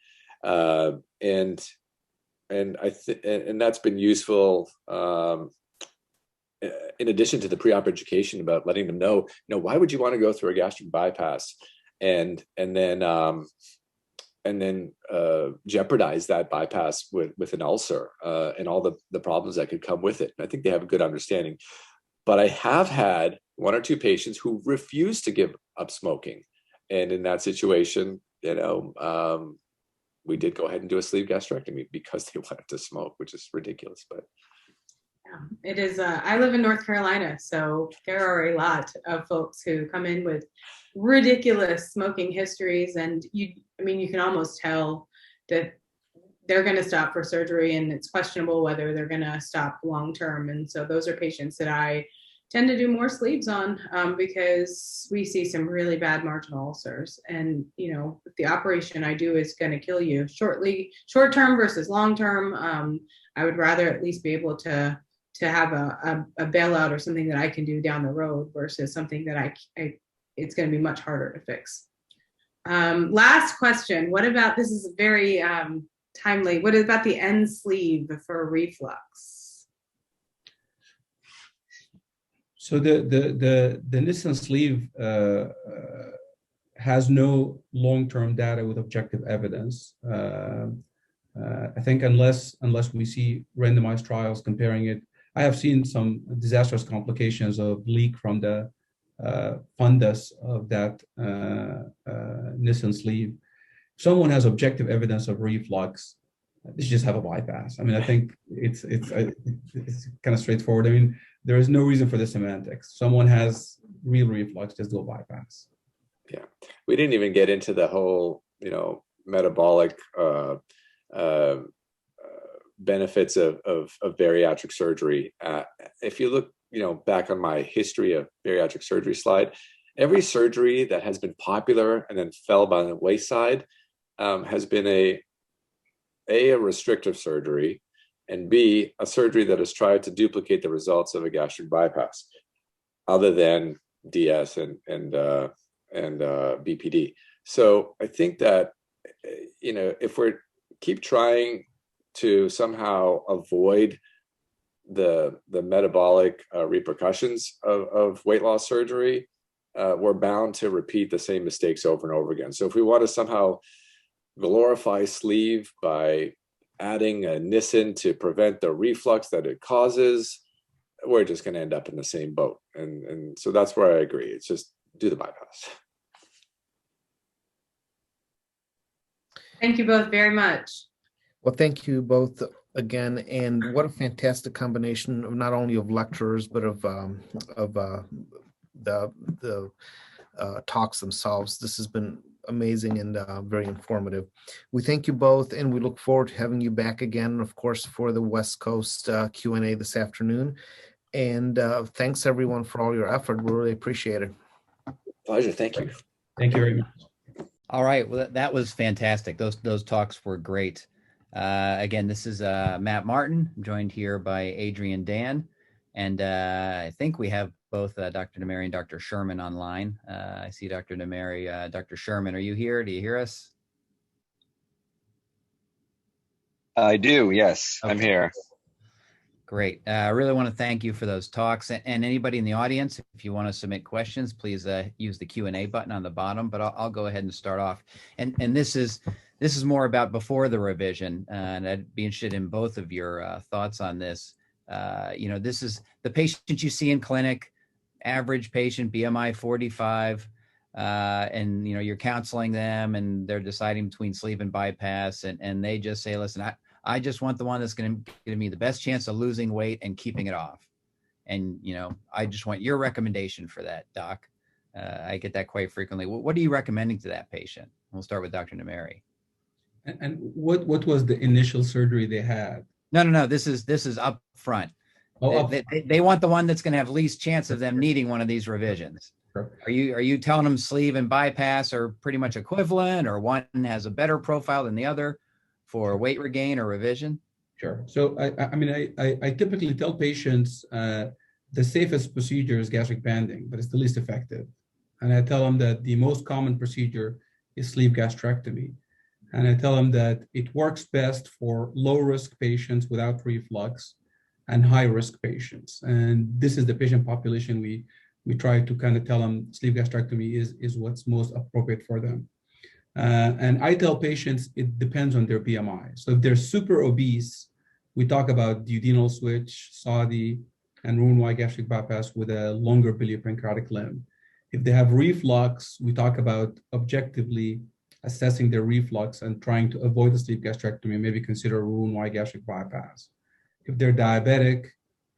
And that's been useful in addition to the pre-op education about letting them know, why would you want to go through a gastric bypass and then jeopardize that bypass with an ulcer and all the problems that could come with it. And I think they have a good understanding. But I have had one or two patients who refuse to give up smoking. And in that situation, we did go ahead and do a sleeve gastrectomy because they wanted to smoke, which is ridiculous. But yeah, it is. I live in North Carolina, so there are a lot of folks who come in with ridiculous smoking histories, and you can almost tell that they're going to stop for surgery, and it's questionable whether they're going to stop long term. And so those are patients that I tend to do more sleeves on because we see some really bad marginal ulcers. And, the operation I do is going to kill you short term versus long term. I would rather at least be able to have a bailout or something that I can do down the road versus something that it's going to be much harder to fix. Last question. What about, this is very timely, what about the end sleeve for reflux? So the Nissen sleeve has no long-term data with objective evidence. I think unless we see randomized trials comparing it, I have seen some disastrous complications of leak from the fundus of that Nissen sleeve. If someone has objective evidence of reflux, they should just have a bypass. I think it's kind of straightforward. There is no reason for the semantics. Someone has real reflux, just do a bypass. Yeah, we didn't even get into the whole, metabolic benefits of bariatric surgery. If you look, back on my history of bariatric surgery slide, every surgery that has been popular and then fell by the wayside has been a restrictive surgery, and B, a surgery that has tried to duplicate the results of a gastric bypass, other than DS and BPD. So I think that, if we keep trying to somehow avoid the metabolic repercussions of weight loss surgery, we're bound to repeat the same mistakes over and over again. So if we want to somehow glorify sleeve by adding a Nissen to prevent the reflux that it causes, we're just going to end up in the same boat. And so that's where I agree. It's just do the bypass. Thank you both very much. Well, thank you both again, and what a fantastic combination of not only of lecturers but of the talks themselves. This has been amazing and very informative. We thank you both, and we look forward to having you back again, of course, for the West Coast Q&A this afternoon. And thanks everyone for all your effort. We really appreciate it. Pleasure. Thank you. Thank you very much. All right. Well, that was fantastic. Those talks were great. Again, this is Matt Martin. I'm joined here by Adrian Dan. And I think we have both Dr. Nimeri and Dr. Sherman online. I see Dr. Nimeri. Dr. Sherman, are you here? Do you hear us? I do, yes. Okay. I'm here. Great. I really want to thank you for those talks. And anybody in the audience, if you want to submit questions, please use the Q&A button on the bottom. But I'll go ahead and start off. And this is more about before the revision. And I'd be interested in both of your thoughts on this. This is the patient you see in clinic, average patient, BMI 45, and you're counseling them and they're deciding between sleeve and bypass, and they just say, listen, I just want the one that's going to give me the best chance of losing weight and keeping it off. And, you know, I just want your recommendation for that, Doc. I get that quite frequently. What are you recommending to that patient? We'll start with Dr. Nimeri. And what was the initial surgery they had? No. This is up front. Oh, they want the one that's going to have least chance of them needing one of these revisions. Sure. Are you telling them sleeve and bypass are pretty much equivalent, or one has a better profile than the other for weight regain or revision? Sure. So I typically tell patients the safest procedure is gastric banding, but it's the least effective. And I tell them that the most common procedure is sleeve gastrectomy. And I tell them that it works best for low-risk patients without reflux and high-risk patients. And this is the patient population we try to kind of tell them sleeve gastrectomy is what's most appropriate for them. And I tell patients it depends on their BMI. So if they're super obese, we talk about duodenal switch, SADI, and Roux-en-Y gastric bypass with a longer biliopancreatic limb. If they have reflux, we talk about objectively assessing their reflux and trying to avoid the sleeve gastrectomy, maybe consider Roux-en-Y gastric bypass. If they're diabetic,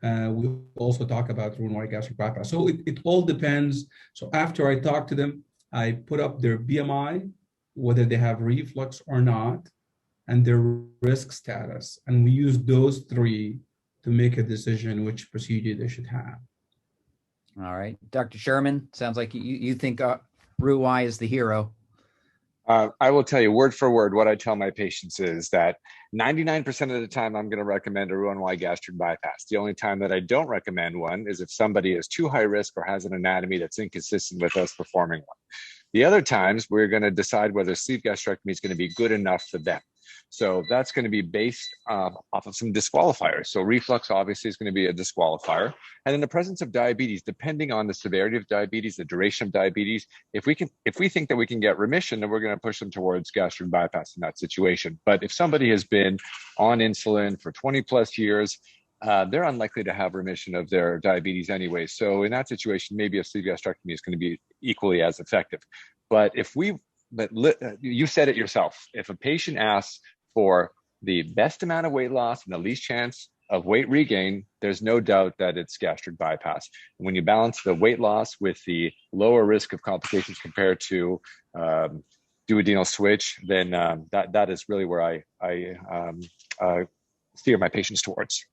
we also talk about Roux-en-Y gastric bypass. So it all depends. So after I talk to them, I put up their BMI, whether they have reflux or not, and their risk status. And we use those three to make a decision which procedure they should have. All right. Dr. Sherman, sounds like you think Roux-en-Y is the hero. I will tell you word for word what I tell my patients is that 99% of the time I'm going to recommend a Roux-en-Y gastric bypass. The only time that I don't recommend one is if somebody is too high risk or has an anatomy that's inconsistent with us performing one. The other times we're going to decide whether sleeve gastrectomy is going to be good enough for them. So that's going to be based off of some disqualifiers. So reflux obviously is going to be a disqualifier. And in the presence of diabetes, depending on the severity of diabetes, the duration of diabetes, if we think that we can get remission, then we're going to push them towards gastric bypass in that situation. But if somebody has been on insulin for 20 plus years, they're unlikely to have remission of their diabetes anyway. So in that situation, maybe a sleeve gastrectomy is going to be equally as effective. But you said it yourself. If a patient asks for the best amount of weight loss and the least chance of weight regain, there's no doubt that it's gastric bypass. And when you balance the weight loss with the lower risk of complications compared to duodenal switch, then that is really where I steer my patients towards.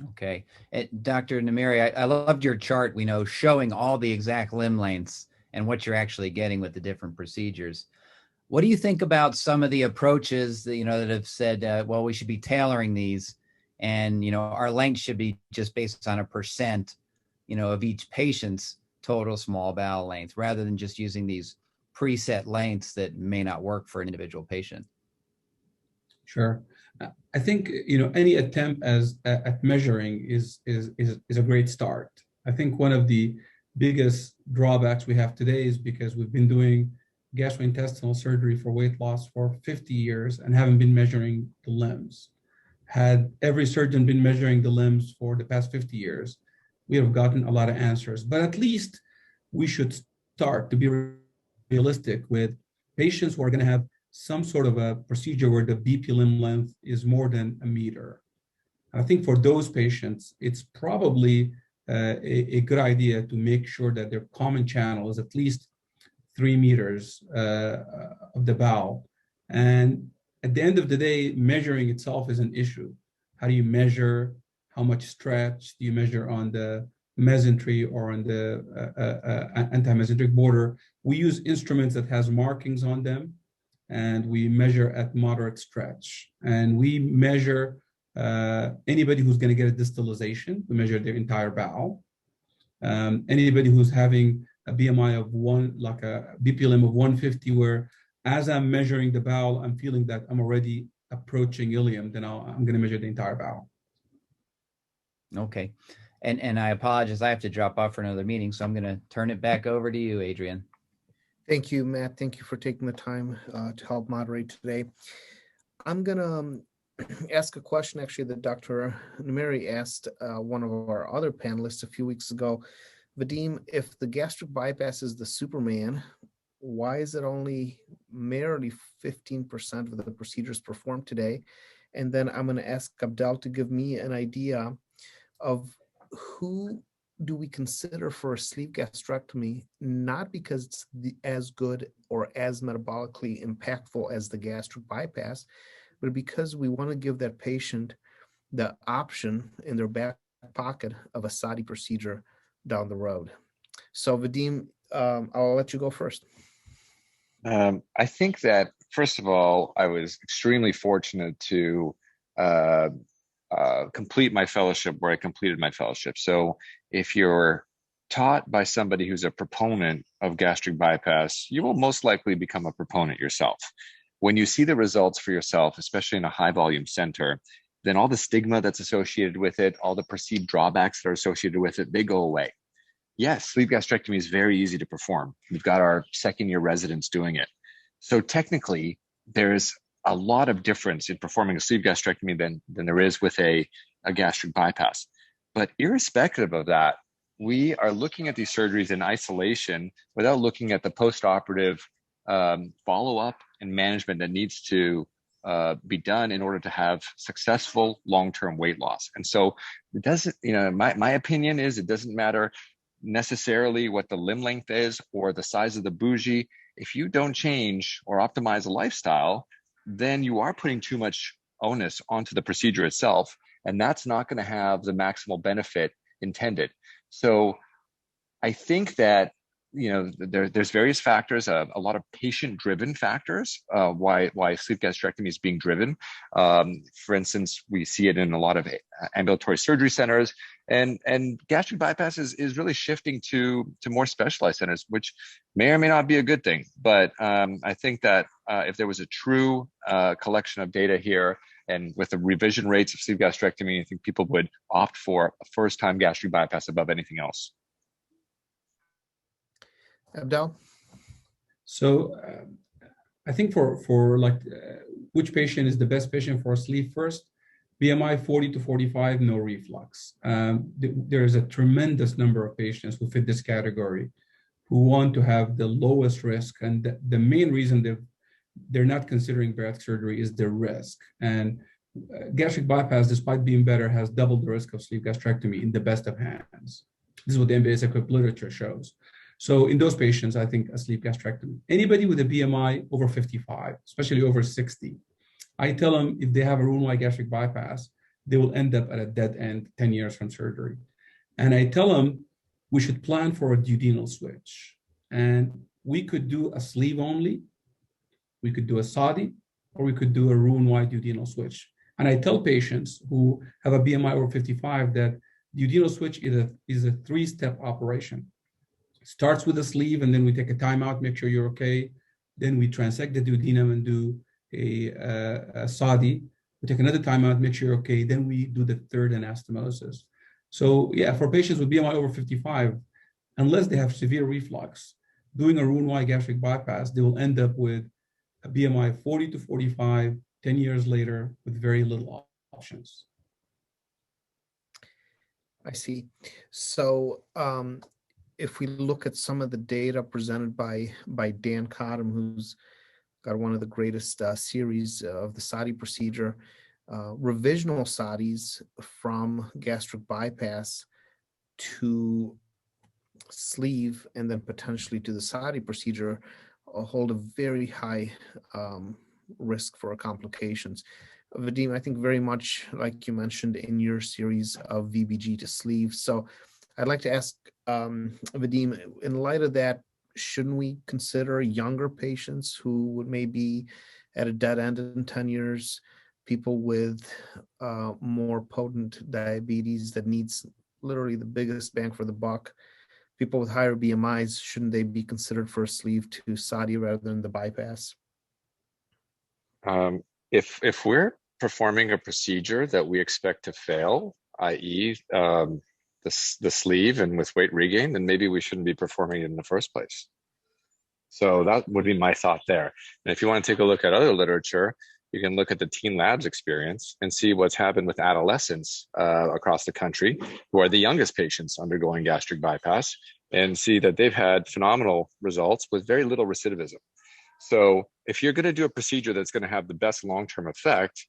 Okay. Dr. Nimeri, I loved your chart, showing all the exact limb lengths and what you're actually getting with the different procedures. What do you think about some of the approaches that, that have said, well, we should be tailoring these and, our length should be just based on a percent, of each patient's total small bowel length rather than just using these preset lengths that may not work for an individual patient? Sure. I think, any attempt at measuring is a great start. I think one of the biggest drawbacks we have today is because we've been doing gastrointestinal surgery for weight loss for 50 years and haven't been measuring the limbs. Had every surgeon been measuring the limbs for the past 50 years, we have gotten a lot of answers. But at least we should start to be realistic with patients who are going to have some sort of a procedure where the BP limb length is more than a meter. I think for those patients, it's probably a good idea to make sure that their common channel is at least 3 meters of the bowel. And at the end of the day, measuring itself is an issue. How do you measure? How much stretch do you measure on the mesentery or on the anti-mesenteric border? We use instruments that has markings on them, and we measure at moderate stretch. And we measure anybody who's going to get a distalization. We measure their entire bowel. Anybody who's having a BMI of like a BPLM of 150, where as I'm measuring the bowel, I'm feeling that I'm already approaching ileum, then I'm going to measure the entire bowel. Okay. And I apologize, I have to drop off for another meeting, so I'm going to turn it back over to you, Adrian. Thank you, Matt. Thank you for taking the time to help moderate today. I'm going to ask a question actually that Dr. Nimeri asked one of our other panelists a few weeks ago. Vadim, if the gastric bypass is the Superman, why is it only merely 15% of the procedures performed today? And then I'm going to ask Abdel to give me an idea of who do we consider for a sleeve gastrectomy, not because it's as good or as metabolically impactful as the gastric bypass, but because we want to give that patient the option in their back pocket of a SADI procedure down the road. So Vadim, I'll let you go first. I think that, first of all, I was extremely fortunate to complete my fellowship where I completed my fellowship. So if you're taught by somebody who's a proponent of gastric bypass, you will most likely become a proponent yourself. When you see the results for yourself, especially in a high volume center, then all the stigma that's associated with it, all the perceived drawbacks that are associated with it, they go away. Yes, sleeve gastrectomy is very easy to perform. We've got our second-year residents doing it. So technically, there's a lot of difference in performing a sleeve gastrectomy than there is with a gastric bypass. But irrespective of that, we are looking at these surgeries in isolation without looking at the postoperative follow-up and management that needs to be done in order to have successful long-term weight loss. And so it doesn't, my opinion is it doesn't matter necessarily what the limb length is or the size of the bougie. If you don't change or optimize a lifestyle, then you are putting too much onus onto the procedure itself, and that's not going to have the maximal benefit intended. So I think that there's various factors, a lot of patient-driven factors, why sleeve gastrectomy is being driven. For instance, we see it in a lot of ambulatory surgery centers, and gastric bypass is really shifting to more specialized centers, which may or may not be a good thing. But I think that if there was a true collection of data here, and with the revision rates of sleeve gastrectomy, I think people would opt for a first-time gastric bypass above anything else. Abdel? So I think for which patient is the best patient for a sleeve first, BMI 40 to 45, no reflux. There is a tremendous number of patients who fit this category who want to have the lowest risk. And the main reason they're not considering bariatric surgery is the risk. And gastric bypass, despite being better, has double the risk of sleeve gastrectomy in the best of hands. This is what the MBS equipped literature shows. So in those patients, I think a sleeve gastrectomy. Anybody with a BMI over 55, especially over 60, I tell them if they have a Roux-en-Y gastric bypass, they will end up at a dead end 10 years from surgery. And I tell them we should plan for a duodenal switch. And we could do a sleeve only, we could do a SADI, or we could do a Roux-en-Y duodenal switch. And I tell patients who have a BMI over 55 that duodenal switch is a three-step operation. Starts with a sleeve, and then we take a timeout, make sure you're okay. Then we transect the duodenum and do a SADI. We take another timeout, make sure you're okay. Then we do the third anastomosis. So yeah, for patients with BMI over 55, unless they have severe reflux, doing a Roux-en-Y gastric bypass, they will end up with a BMI 40 to 45, 10 years later with very little options. I see. So if we look at some of the data presented by Dan Cottam, who's got one of the greatest series of the SADI procedure, revisional SADIs from gastric bypass to sleeve and then potentially to the SADI procedure hold a very high risk for complications. Vadim, I think very much like you mentioned in your series of VBG to sleeve. So I'd like to ask Vadim, in light of that, shouldn't we consider younger patients who would maybe at a dead end in 10 years, people with more potent diabetes that needs literally the biggest bang for the buck, people with higher BMIs, shouldn't they be considered for a sleeve to SADI rather than the bypass? If we're performing a procedure that we expect to fail, i.e. the sleeve and with weight regain, then maybe we shouldn't be performing it in the first place. So that would be my thought there. And if you want to take a look at other literature, you can look at the Teen Labs experience and see what's happened with adolescents across the country who are the youngest patients undergoing gastric bypass, and see that they've had phenomenal results with very little recidivism. So if you're going to do a procedure that's going to have the best long-term effect,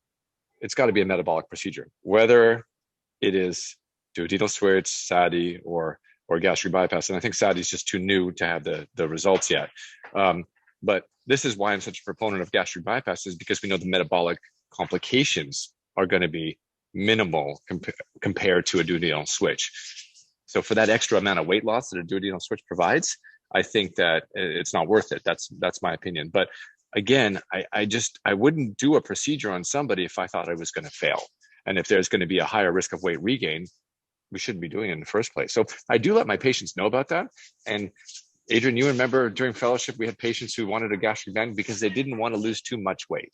it's got to be a metabolic procedure, whether it is duodenal switch, SADI, or gastric bypass. And I think SADI is just too new to have the results yet. But this is why I'm such a proponent of gastric bypass, is because we know the metabolic complications are going to be minimal compared to a duodenal switch. So for that extra amount of weight loss that a duodenal switch provides, I think that it's not worth it. That's my opinion. But again, I wouldn't do a procedure on somebody if I thought I was going to fail. And if there's going to be a higher risk of weight regain, we shouldn't be doing it in the first place. So I do let my patients know about that. And Adrian, you remember during fellowship, we had patients who wanted a gastric band because they didn't want to lose too much weight.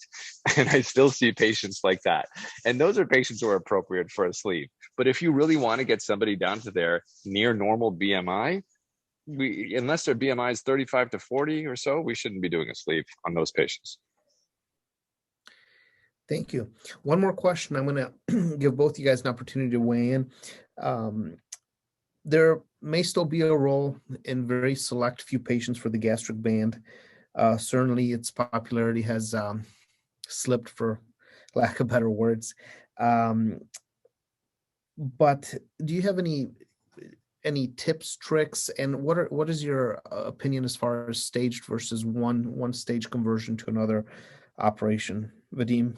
And I still see patients like that. And those are patients who are appropriate for a sleeve. But if you really want to get somebody down to their near normal BMI, unless their BMI is 35 to 40 or so, we shouldn't be doing a sleeve on those patients. Thank you. One more question. I'm going to give both you guys an opportunity to weigh in. There may still be a role in very select few patients for the gastric band. Certainly its popularity has slipped, for lack of better words. But do you have any tips, tricks, and what is your opinion as far as staged versus one stage conversion to another operation? Vadim?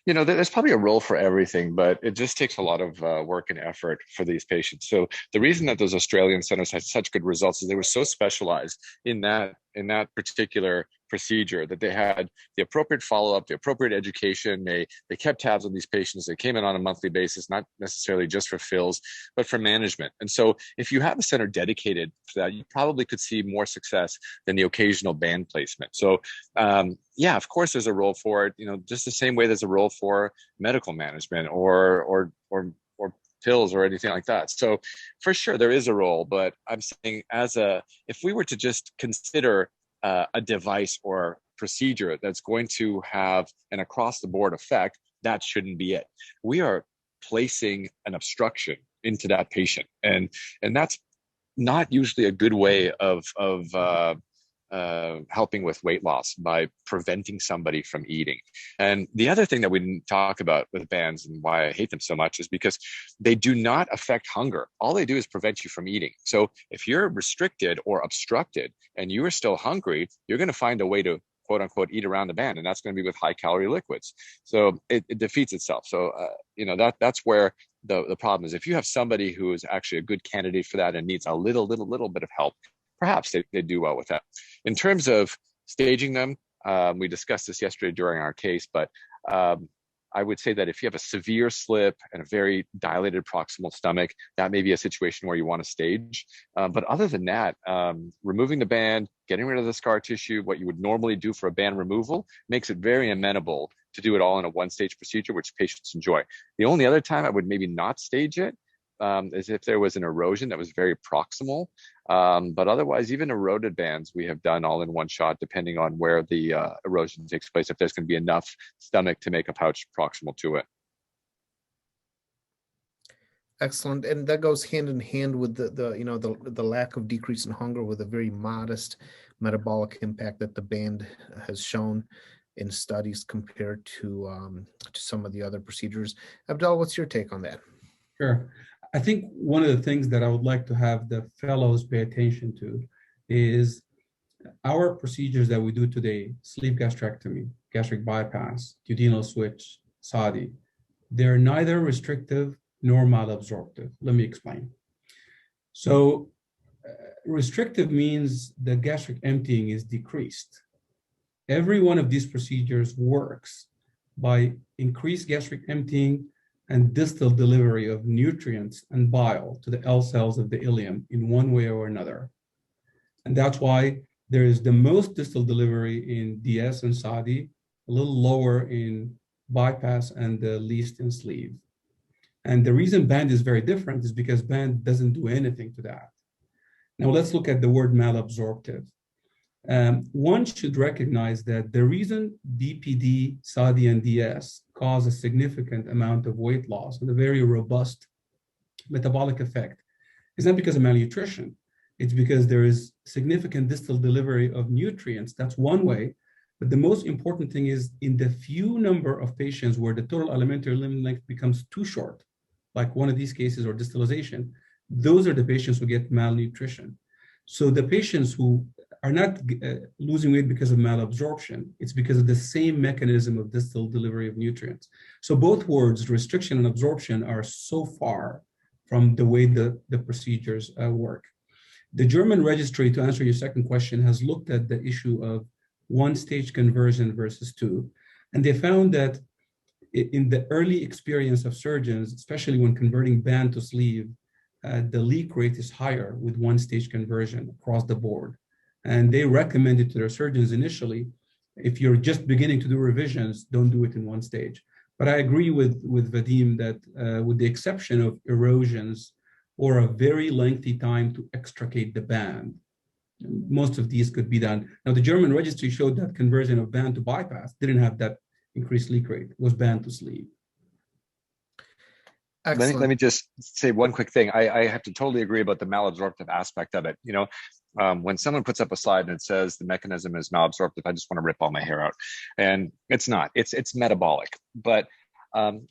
There's probably a role for everything, but it just takes a lot of work and effort for these patients. So the reason that those Australian centers had such good results is they were so specialized in that particular procedure that they had the appropriate follow-up, the appropriate education. They kept tabs on these patients. They came in on a monthly basis, not necessarily just for fills, but for management. And so if you have a center dedicated to that, you probably could see more success than the occasional band placement. So yeah, of course there's a role for it, just the same way there's a role for medical management or pills or anything like that. So for sure there is a role, but I'm saying if we were to just consider a device or procedure that's going to have an across the board effect, that shouldn't be it. We are placing an obstruction into that patient, and that's not usually a good way of helping with weight loss, by preventing somebody from eating. And the other thing that we didn't talk about with bands, and why I hate them so much, is because they do not affect hunger. All they do is prevent you from eating. So if you're restricted or obstructed and you are still hungry, you're going to find a way to quote unquote eat around the band, and that's going to be with high calorie liquids. So it defeats itself. So that's where the problem is. If you have somebody who is actually a good candidate for that and needs a little bit of help, perhaps they do well with that. In terms of staging them, we discussed this yesterday during our case, but I would say that if you have a severe slip and a very dilated proximal stomach, that may be a situation where you want to stage. But other than that, removing the band, getting rid of the scar tissue, what you would normally do for a band removal, makes it very amenable to do it all in a one-stage procedure, which patients enjoy. The only other time I would maybe not stage it is if there was an erosion that was very proximal. But otherwise, even eroded bands, we have done all in one shot, depending on where the erosion takes place, if there's going to be enough stomach to make a pouch proximal to it. Excellent. And that goes hand in hand with the lack of decrease in hunger, with a very modest metabolic impact that the band has shown in studies compared to some of the other procedures. Abdel, what's your take on that? Sure. I think one of the things that I would like to have the fellows pay attention to is our procedures that we do today: sleeve gastrectomy, gastric bypass, duodenal switch, SADI. They're neither restrictive nor malabsorptive. Let me explain. So restrictive means the gastric emptying is decreased. Every one of these procedures works by increased gastric emptying and distal delivery of nutrients and bile to the L cells of the ileum in one way or another. And that's why there is the most distal delivery in DS and SADI, a little lower in bypass, and the least in sleeve. And the reason band is very different is because band doesn't do anything to that. Now let's look at the word malabsorptive. One should recognize that the reason BPD, SADI, and DS cause a significant amount of weight loss and a very robust metabolic effect is not because of malnutrition. It's because there is significant distal delivery of nutrients. That's one way. But the most important thing is in the few number of patients where the total alimentary limb length becomes too short, like one of these cases or distalization, those are the patients who get malnutrition. So the patients who are not losing weight because of malabsorption, it's because of the same mechanism of distal delivery of nutrients. So both words, restriction and absorption, are so far from the way the procedures work. The German registry, to answer your second question, has looked at the issue of one-stage conversion versus two, and they found that in the early experience of surgeons, especially when converting band to sleeve, the leak rate is higher with one-stage conversion across the board. And they recommended to their surgeons initially, if you're just beginning to do revisions, don't do it in one stage. But I agree with Vadim that with the exception of erosions or a very lengthy time to extricate the band, most of these could be done. Now, the German registry showed that conversion of band to bypass didn't have that increased leak rate. It was band to sleeve. Let me just say one quick thing. I have to totally agree about the malabsorptive aspect of it. You know, when someone puts up a slide and it says the mechanism is malabsorptive, I just want to rip all my hair out. And it's not. It's metabolic. But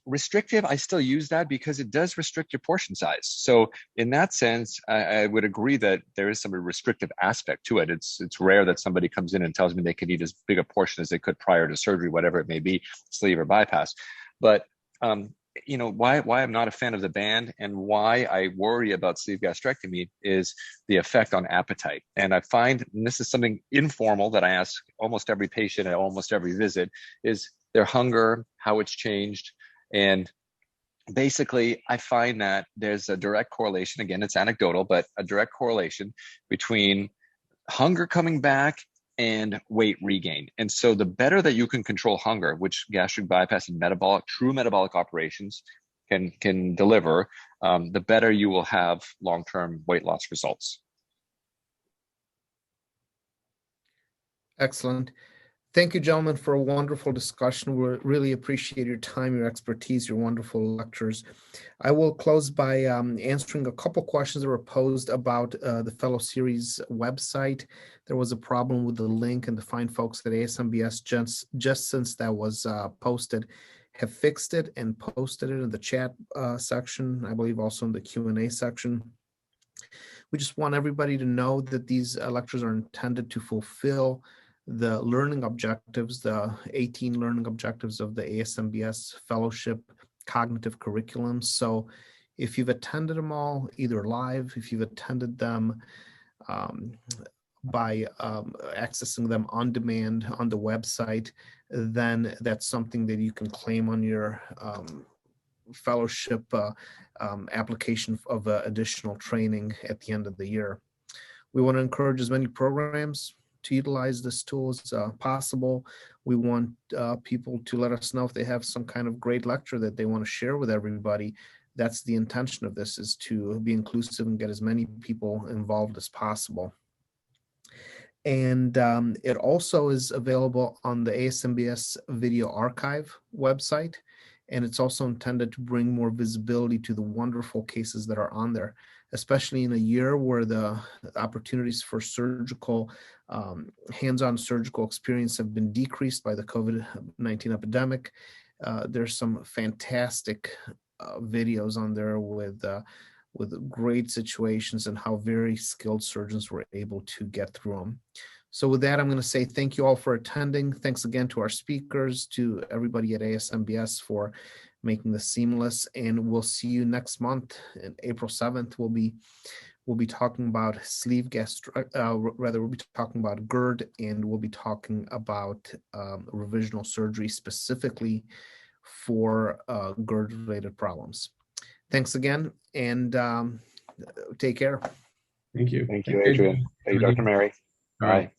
restrictive, I still use that because it does restrict your portion size. So in that sense, I would agree that there is some restrictive aspect to it. It's rare that somebody comes in and tells me they can eat as big a portion as they could prior to surgery, whatever it may be, sleeve or bypass. But you know, why I'm not a fan of the band and why I worry about sleeve gastrectomy is the effect on appetite. And I find, and this is something informal that I ask almost every patient at almost every visit, is their hunger, how it's changed. And basically, I find that there's a direct correlation, again, it's anecdotal, but a direct correlation between hunger coming back and weight regain. And so the better that you can control hunger, which gastric bypass and true metabolic operations can deliver, the better you will have long-term weight loss results. Excellent. Thank you, gentlemen, for a wonderful discussion. We really appreciate your time, your expertise, your wonderful lectures. I will close by answering a couple questions that were posed about the Fellow Series website. There was a problem with the link, and the fine folks at ASMBS, just since that was posted, have fixed it and posted it in the chat section, I believe also in the Q&A section. We just want everybody to know that these lectures are intended to fulfill the learning objectives, the 18 learning objectives of the ASMBS Fellowship Cognitive Curriculum. So if you've attended them all, either live, if you've attended them by accessing them on demand on the website, then that's something that you can claim on your fellowship application of additional training at the end of the year. We want to encourage as many programs to utilize this tool as possible. We want people to let us know if they have some kind of great lecture that they want to share with everybody. That's the intention of this, is to be inclusive and get as many people involved as possible. And it also is available on the ASMBS Video Archive website. And it's also intended to bring more visibility to the wonderful cases that are on there, especially in a year where the opportunities for surgical, hands-on surgical experience have been decreased by the COVID-19 epidemic. There's some fantastic videos on there with great situations and how very skilled surgeons were able to get through them. So with that, I'm going to say thank you all for attending. Thanks again to our speakers, to everybody at ASMBS for making this seamless. And we'll see you next month. On April 7th, we'll be talking about we'll be talking about GERD, and we'll be talking about revisional surgery specifically for GERD-related problems. Thanks again, and take care. Thank you. Thank you, Adrian. Thank you, Dr. Mary. Bye.